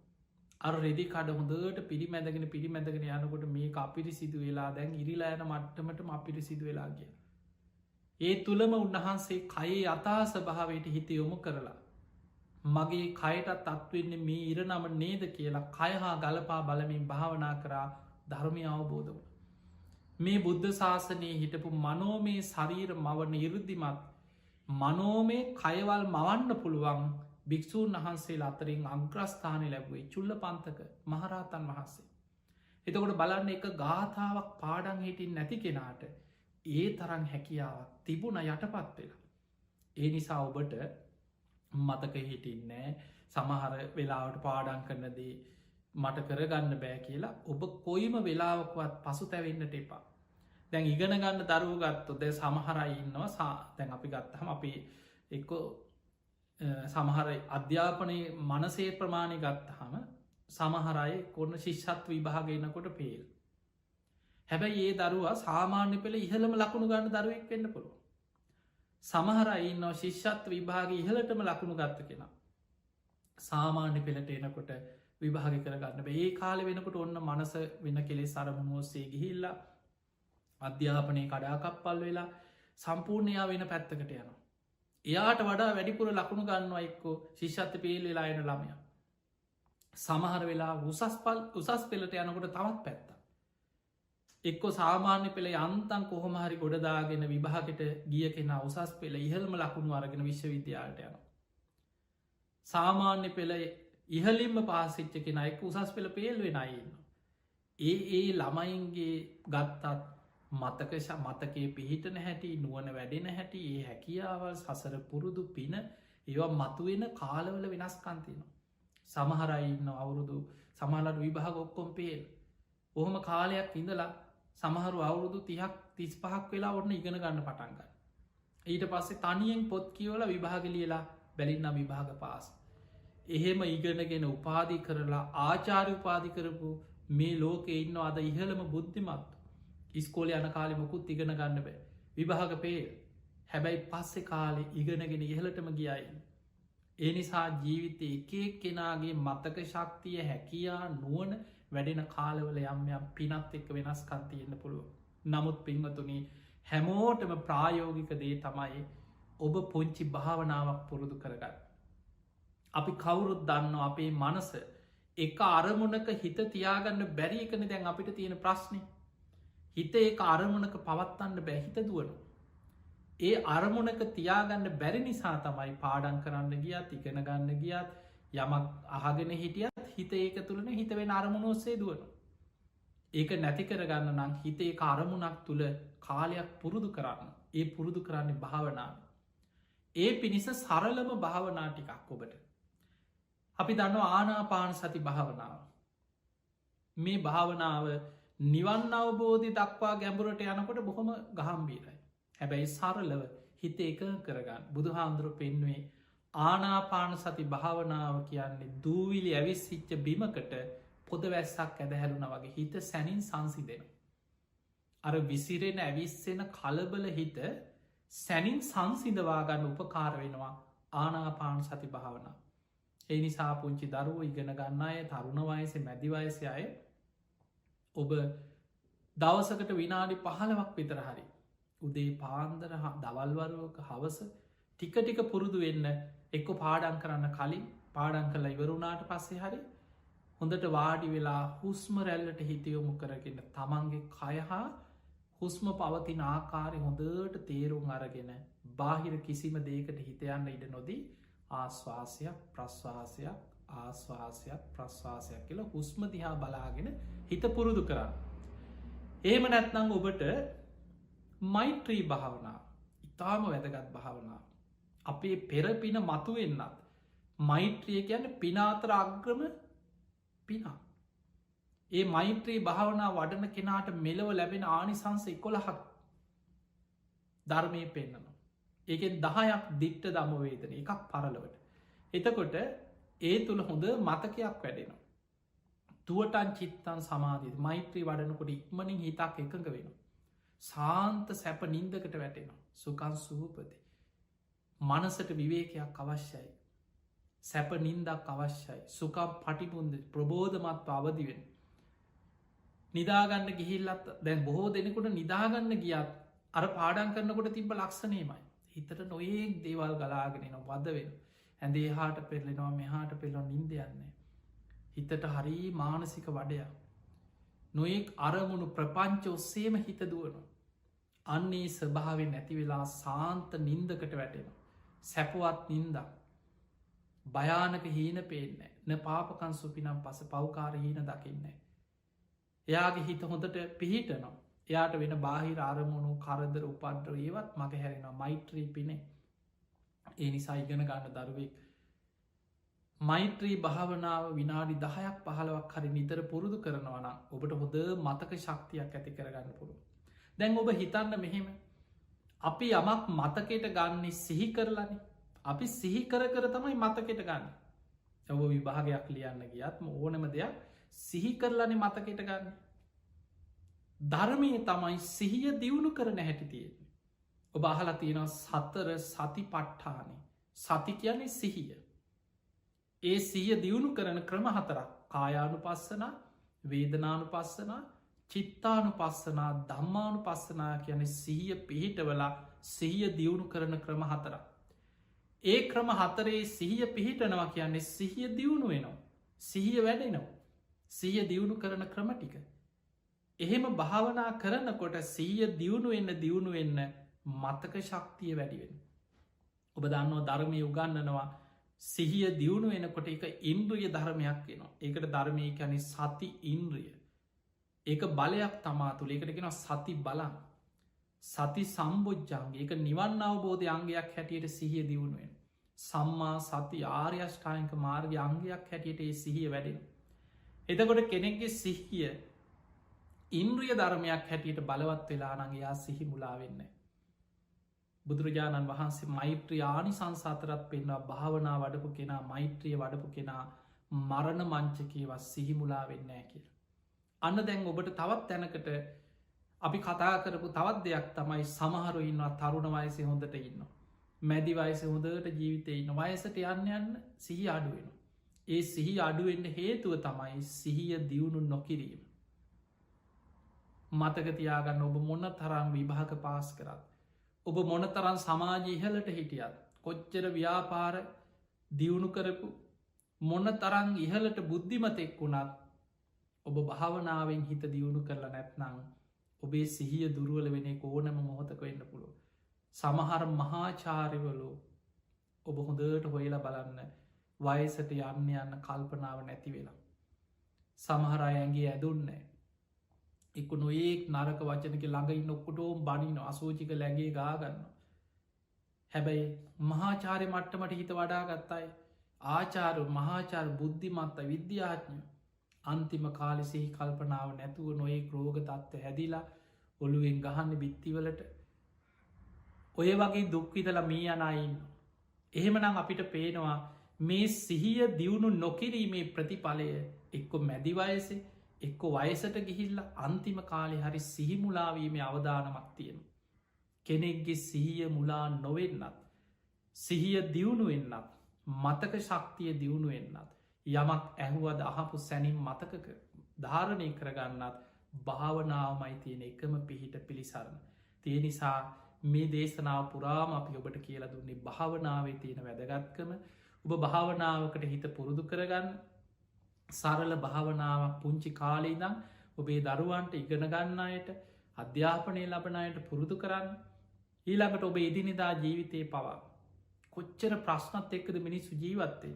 අර රෙදි කඩ හොඳට පිරිමැදගෙන පිරිමැදගෙන යනකොට මේ අපිරි සිදු වෙලා දැන් ඉරිලායන මට්ටමටම අපිරි සිදු වෙලා ගිය. ඒ තුළම උන්වහන්සේ කයේ අතා ස්භාවයට හිත යොමු කරලා. මගේ කයටත් අත්වෙන්නේ මේ ඉරනම නේද කියලා කයහා ගලපා බලමින් භාවනා කරා ධර්මය අවබෝධ වන. මේ බුද්ධ ශාසනයේ හිටපු මනෝමේ ශරීර මවන ඉරුද්ධිමත් මනෝමේ කයවල් මවන්න පුළුවන් භික්‍ෂූන් වහන්සේ අතරින් අංග්‍රස්ථානය ලැබුවේ චුල්ල පන්තක මහරහතන් වහන්සේ. එතකොට බලන්න එක ගාථාවක් පාඩන් හිටින් නැති කෙනාට ඒ තරන් හැකියාවක් තිබුණ යටපත් වෙලා. ඒ නිසා ඔබට මතක හිටින්නෑ සමහර වෙලාවට පාඩන් කරනදී මට කරගන්න බෑ කියලා ඔබ කොයිම වෙලාවකවත් පසු තැවෙන්නට එපා. දැන් ඉගෙන ගන්න දරුව ගත්තො දැ සමහරයි ඉන්නවා දැන් අපි ගත්තහම අපි එක්ක සමහර අධ්‍යාපනය මනසේ ප්‍රමාණය ගත්තහම සමහරයි කොන්න ශිෂ්ෂත් විභාගන්නකොට පේල්. හැබැයි ඒ දරුවා සාමාන්‍ය පෙළ ඉහළම ලකුණු ගන්න දරුවෙක් වෙන්න පුළුව. සමහරයින්න ශිෂ්ෂත් විභාග ඉහලටම ලකුණු ගත්ත කෙන. සාමාන්‍ය පෙළට එනකොට විභාග කරගන්න ඒ කාල වෙනකොට ඔන්න මනස වෙන කෙලෙ සරමුණුවස්සේ ගිහිල්ලා අධ්‍යාපනය කඩාකප්පල් වෙලා සම්පූර්ණයා වෙන පැත්තකට යනවා. එයාට වඩා වැඩිපුර ලකුණු ගන්නවා එක්කෝ ශිෂ්ෂත්ත පේල් වෙලා එන ළමය. සමහර වෙලා උසස් පෙළට යනකොට තවත් පැත්ත. එක්කො සාමාන්‍ය පෙළ යන්තන් කොහොමහරි ගොඩදාගෙන විභාගට ගිය කෙන උසස් පෙළ ඉහල්ම ලකුණු අරගෙන විශ්වවිද්‍යාලට යන. සාමාන්‍ය පෙළ ඉහලින්ම පාසිච්ච කෙන එක් උසස් පෙළ පේල් වෙනයින්න. ඒ ළමයින්ගේ ගත්තත් මතකයේ පිහිටන හැටි නුවන වැඩෙන හැටි ඒ හැකියාවල් සසර පුරුදු පින ඒවා මතුවෙන කාලවල වෙනස්කන්තින. සමහරයින්න අවුරුදු සමහලට විභාග ඔක්කොම් පේල්. ඔහොම කාලයක් ඉඳලා සමහරු අවුරුදු 35ක් වෙලා ඔන්න ඉගෙන ගන්න පටන්ගන්න. ඊට පස්සේ තනියෙන් පොත් කියවල විභාග ලියලා බැලින්න විභාග පාස්. එහෙම ඉගෙනගෙන උපාදි කරලා ආචාරය උපාදි කරපු මේ ලෝකෙ ඉන්න අද ඉහළම බුද්ධිමත් ඉස්කෝල යන කාලෙ මොකුත් ඉගෙන ගන්න බෑ විභාග පේල්. හැබැයි පස්සෙ කාලෙ ඉගෙනගෙන ඉහලටම ගියයි. ඒ නිසා ජීවිතය එකෙක් කෙනාගේ මතක ශක්තිය හැකියා නුවන වැඩෙන කාලවල යම්යම් පිනත් එක්ක වෙනස්කන්තියෙන්න්න පුළුව. නමුත් පින්වතුනි හැමෝටම ප්‍රායෝගික දේ තමයි ඔබ පුංචි භාවනාවක් පුරුදු කරගන්න. අපි කවුරුත් දන්න අපේ මනස එක අරමුණක හිත තියාගන්න බැරි එකන දැන් අපිට තියෙන ප්‍රශ්නය. හිත ඒ අරමුණක පවත්තන්න බැහිත දුවනු. ඒ අරමුණක තියාගන්න බැරි නිසා තමයි පාඩන් කරන්න ගියත් ඉගෙන ගන්න ගියත් යමක් අහගෙන හිටියත් හිත ඒක තුළන හිතවෙන අරමුණොස්සේ දුවන. ඒක නැති කරගන්න නම් හිතේ අරමුණක් තුළ කාලයක් පුරුදු කරන්න ඒ පුරුදු කරන්නේ භාවනාව. ඒ පිණිස සරලම භාවනා ටිකක් ඔබට. අපි දන්න ආනාපාන සති භාවනාව. මේ භාවනාව නිවන් අවබෝධි දක්වා ගැඹුරට යනකොට බොහොම ගහම්බීරයි. හැබැයි සරලව හිත එක කරගන්න බුදු හාමුදුරු පෙන්වේ ආනාපාන සති භාවනාව කියන්නේ දූවිලි ඇවිස්සිච්ච බිමකට පොද වැස්සක් ඇදහැරුණ වගේ හිත සැනින් සංසිදෙන. අර විසිරෙන ඇවිස්සෙන කලබල හිත සැනින් සංසිදවාගන්න උපකාර වෙනවා ආනාපාන සති භාවනා. ඒ නිසා පුංචි දරුව ඉගෙන ගන්න අය තරුණ වයසේ මැදිවයසය අය ඔබ දවසකට විනාඩි 15ක් විතර හරි උදේ පාන්දර දවල්වරුවක හවස ටික ටික පුරුදු වෙන්න එක්ක පාඩන් කරන්න කලින් පාඩන් කලා ඉවරුණාට පස්සේ හරි හොඳට වාඩි වෙලා හුස්ම රැල්ලට හිතයොමු කරගෙන තමන්ගේ කයහා හුස්ම පවතින ආකාරය හොඳට තේරුම් අරගෙන බාහිර කිසිම දේකට හිතයන්න ඉඩ නොදී ආශ්වාසයක් ප්‍රශ්වාසයක් ආශ්වාසයක් ප්‍රශ්වාසයක් කියලා හුස්ම දිහා බලාගෙන හිත පුරුදු කරන්න. ඒම නැත්නං ඔබට මෛත්‍රී භාවනාව ඉතාම වැදගත් භාවනාව. අපේ පෙරපින මතු වෙන්නත් මෛත්‍රිය කියන්න පිනාතර අග්‍රම පිනා. ඒ මෛත්‍රී භාවනා වඩන කෙනාට මෙලව ලැබෙන ආනිසංස 11ක් ධර්මය පෙන්න්නනවා. ඒකෙන් 10ක් දිට්ට දමවේදන එකක් පරලවට. එතකොට ඒ තුළ හොඳ මතකයක් වැඩෙනවා. තුවටන් චිත්තන් සමාධීත මෛත්‍රී වඩනකොට ඉක්මනින් හිතක් එකඟ වෙන. සාන්ත සැප නින්දකට වැටෙනවා. සුකන් සූපති. මනසට විවේකයක් අවශ්‍යයි. සැප නින්දක් අවශ්‍යයි. සුකම් පටිපුන්ද ප්‍රබෝධමත්ව අවදිවෙන. නිදාගන්න ගිහිල්ලත් දැන් බොහෝ දෙනෙකුට නිදාගන්න ගියත් අර පාඩන් කරනකොට තිබ ලක්ෂණයමයි. හිතට නොඒක් දේවල් ගලාගෙනන වද වෙන. ඇඳේ හාට පෙරලෙනවා මෙහාට පෙළො නින්ද යන්නේ. හිතට හරි මානසික වඩයක්. නොයෙක් අරමුණු ප්‍රපංච ඔස්සේම හිත දුවනු. අන්නේ ස්භාවෙන් නැතිවෙලා සාන්ත නින්දකට වැටෙන. සැපුවත් නින්දක්. භයානක හීන පේන්න න පාපකන් සුපිනම් පස පවකාර හීන දකින්නේ. එයාගේ හිත හොඳට පිහිටනවා. එයාට වෙන බාහිර අරමුණු කරදර උපද්‍ර ඒවත් මග හැරෙනවා මෛත්‍රී පිනේ. ඒ නිසා ඉගෙන ගන්න දරුවෙක්. මෛත්‍රී භාවනාව විනාඩි 10ක් 15ක් හරි නිතර පුරුදු කරනවන ඔබට හොඳ මතක ශක්තියක් ඇති කරගන්න පුරු. දැන් ඔබ හිතන්න මෙහෙම අපි යමක් මතකයට ගන්නේ සිහි කරලන අපි සිහි කර තමයි මතකෙට ගන්න. ඔබ විභාගයක් ලියන්න ගියත්ම ඕනම දෙයක් සිහි කරලන මතකෙට ගන්න. ධර්මය තමයි සිහිය දියුණු කරන හැටි තියෙන්නේ. ඔබ අහලා තියෙනවා සතර සති පට්ඨානය සති කියන්නේ සිහිය. ඒ සිහිය දියුණු කරන ක්‍රම 4ක් කායානු පස්සන වේදනානු පස්සන චිත්තානු පස්සනා ධම්මානු පස්සනා කියන සිහිය පිහිටවලා සිහිය දියුණු කරන ක්‍රම 4ක්. ඒ ක්‍රම 4 සිහිය පිහිටනවා කියන්නේ සිහිය දියුණු වෙනවා. සිහිය වැඩෙනවා. සිහිය දියුණු කරන ක්‍රම ටික. එහෙම භාවනා කරනකොට සිහිය දියුණු වෙන්න මතක ශක්තිය වැඩිවෙන. ඔබ දන්නවා ධර්මය උගන්නනවා සිහිය දියුණු වෙනකොට එක ඉන්ද්‍රිය ධර්මයක් වෙනවා. ඒකට ධර්මය කැනෙ සති ඉන්ද්‍රිය. ඒක බලයක් තමා තුළ ඒකට කෙන සති බලන් සති සම්බෝජ්ජන්ගේ එක නිවන් අවබෝධය අංගයක් හැටියට සිහිය දියුණුවෙන්. සම්මා සති ආර්යෂ්ඨායක මාර්ග අංගයක් හැටියට ඒ සිහිය වැඩෙන. එතකොට කෙනෙක්ගේ සිහිය ඉන්ද්‍රිය ධර්මයක් හැටියට බලවත් වෙලා නංගයා සිහි මුලාවෙන්න. බුදුරජාණන් වහන්සේ මෛත්‍රී ආනි සංසාතරත් පෙන්වා භාවනා වඩපු කෙනා මෛත්‍රිය වඩපු කෙනා මරණ මංචකේවත් සිහිමුලා වෙන්නෑ කියල. අන්න දැන් ඔබට තවත් තැනකට අපි කතා කරපු තවත් දෙයක් තමයි සමහරු ඉන්නවා තරුණ වයසේ හොඳට ඉන්න. මැදි වයස හොඳට ජීවිතය ඉන්න වයසට යන්න සිහි අඩුවෙන. ඒ සිහි අඩුවෙන්ට හේතුව තමයි සිහිය දියුණු නොකිරීම. මතකතියාගන්න ඔබ මොන්න තරම් විභාග පාස් කරත්. ඔබ මොනතරන් සමාජ ඉහලට හිටියත් කොච්චර ව්‍යාපාර දියුණු කරපු මොන්න තරං ඉහලට බුද්ධිමතෙක් වුණත් ඔබ භාවනාවෙන් හිත දියුණු කරලා නැත්නං ඔබේ සිහිය දුරුවල වෙන ඕනම මොහොතක වෙන්න පුළුව. සමහර මහාචාරිවලු ඔබ හොඳට හොයලා බලන්න වයසට යන්න කල්පනාව නැති වෙලා. සමහර අයන්ගේ ඇදුන්නේ එක්ක නොඒක් නරක වචනක ළඟයි නොක්කොටෝම් බනින අසෝචික ලැගේ ගාගන්න. හැබැයි මහාචාරය මට්ටමට හිත වඩා ගත්තයි ආචාරු මහාචාර බුද්ධිමත්ත විද්‍යාඥ අන්තිම කාලෙසිහි කල්පනාව නැතුව නොයේ රෝග තත්ත්ව හැදිලා ඔළුවෙන් ගහන්න බිත්තිවලට ඔය වගේ දුක්විතල මී අනයින්න. එහෙමනම් අපිට පේනවා මේ සිහිය දියුණු නොකිරීමේ ප්‍රතිඵලය එක්කො මැදිවයසේ එක්ක වයසට ගිහිල්ල අන්තිම කාලෙ හරි සිහිමුලාවීමේ අවධානමක් තියෙන. කෙනෙක්ගේ සිහිය මුලා නොවෙන්නත්. සිහිය දියුණුවෙන්නත් මතක ශක්තිය දියුණුවෙන්නත්. යමක් ඇහුවද අහපු සැනින් මතකක ධාරණය කරගන්නත් භාවනාවමයි තියෙන එකම පිහිට පිළිසරණ. තිය නිසා මේ දේශනාව පුරාම අපි ඔබට කියලා දුන්නේ භාවනාවේ තියෙන වැදගත්කම ඔබ භාවනාවකට හිත පුරුදු කරගන්න සරල භාවනාවක් පුංචි කාලීදම් ඔබේ දරුවන්ට ඉගෙන ගන්න අයට අධ්‍යාපනය ලබනයට පුරුදු කරන්න ඊළඟට ඔබ එදිනිදා ජීවිතය පවා කොච්චර ප්‍රශ්නත් එක්කද මිනිස්සු ජීවත්තේ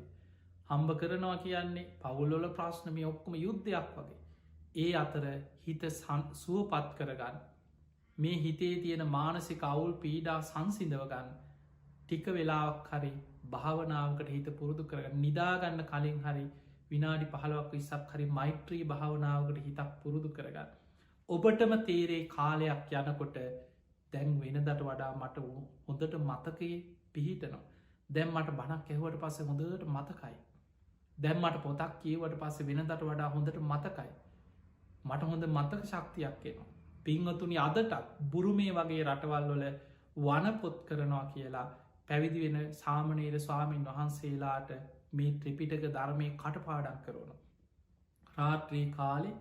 හම්බ කරනවා කියන්නේ පවුල්ලොල ප්‍රශ්නමය ඔක්කොම යුද්ධයක් වගේ ඒ අතර හිත සුවපත් කරගන්න මේ හිතේ තියෙන මානසික අවුල් පීඩා සංසිඳවගන්න ටික වෙලාවක් හරි භාවනාවකට හිත පුරුදු කරගන්න නිදාගන්න කලින් හරි විනාඩි 15ක් 20ක් හරි මෛත්‍රී භාවනාවකට හිතක් පුරුදු කරගන්න. ඔබටම තේරේ කාලයක් යනකොට දැන් වෙනදට වඩා මට හොඳට මතකයේ පිහිටනවා. දැන් මට බණක් ඇහුවට පස්සේ හොඳට මතකයි. දැන් මට පොතක් කියවට පස්සේ වෙනදට වඩා හොඳට මතකයි. මට හොඳ මතක ශක්තියක් එනවා. පින්වතුනි අදටත් බුරුමේ වගේ රටවල් වල වනපොත් කරනවා කියලා පැවිදි වෙන සාමනීර ස්වාමීන් වහන්සේලාට මේ ත්‍රිපිටක ධර්මය කටපාඩම් කරන. රාත්‍රී කාලෙ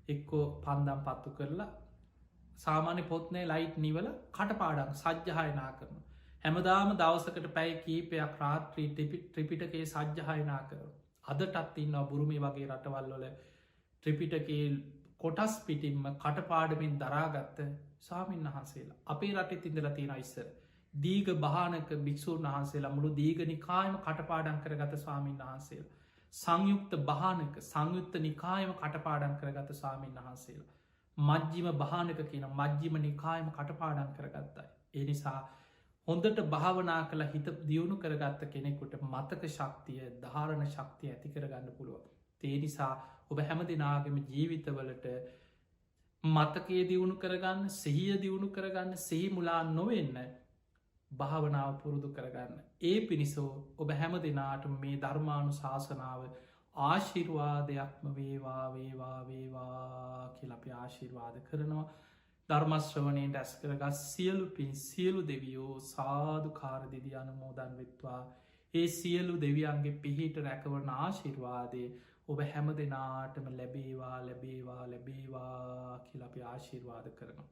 එක්කෝ පන්දම් පත්තු කරලා සාමාන්‍ය පොත්නය ලයිට් නිවල කටපාඩම් සජ්්‍යහයනා කරන. හැමදාම දවසකට පැයි කීපයක් රාත්‍රී ත්‍රිපිටකේ සජ්්‍යහයනා කර. අදටත් ඉන්න බුරුමි වගේ රටවල්ලොල ත්‍රිපිටකේ කොටස් පිටින්ම කටපාඩමින් දරාගත්ත සාමීන් වහන්සේලා අපේ රටෙත් ඉඳල තියෙන ඉස්සර. දීග භානක භික්‍ෂූන් වහන්සේලා මුළු දීග නිකායම කටපාඩන් කරගත ස්වාමීන් වහන්සේලා. සංයුක්ත භානක සංයුත්ත නිකායම කටපාඩන් කරගත ස්වාමීන් වහන්සේලා. මජ්ජිම භානක කියන මජ්ජිම නිකායම කටපාඩන් කරගත්තයි. ඒ නිසා හොඳට භාවනා කළ හිත දියුණු කරගත්ත කෙනෙකුට මතක ශක්තිය ධාරණ ශක්තිය ඇති කරගන්න පුළුව. ඒ නිසා ඔබ හැම දෙනාගම ජීවිතවලට මතකේ දියුණු කරගන්න සිහිය දියුණු කරගන්න සිහි මුලා නොවෙන්න භාවනාව පුරුදු කරගන්න. ඒ පිණිසෝ ඔබ හැම දෙනාට මේ ධර්මානු ශාසනාව ආශිර්වාදයක්ම වේවා වේවා වේවා කියලපි ආශිර්වාද කරනවා. ධර්මශ්‍රවනයෙන් රැස් කරගත් සියලු පින් සියලු දෙවියෝ සාධු කාරදිදි අනුමෝදන් වෙත්වා. ඒ සියලු දෙවියන්ගේ පිහිට රැකවරන ආශිර්වාදය ඔබ හැම දෙනාටම ලැබේවා ලැබේවා ලැබේවා කියලපි ආශිර්වාද කරනවා.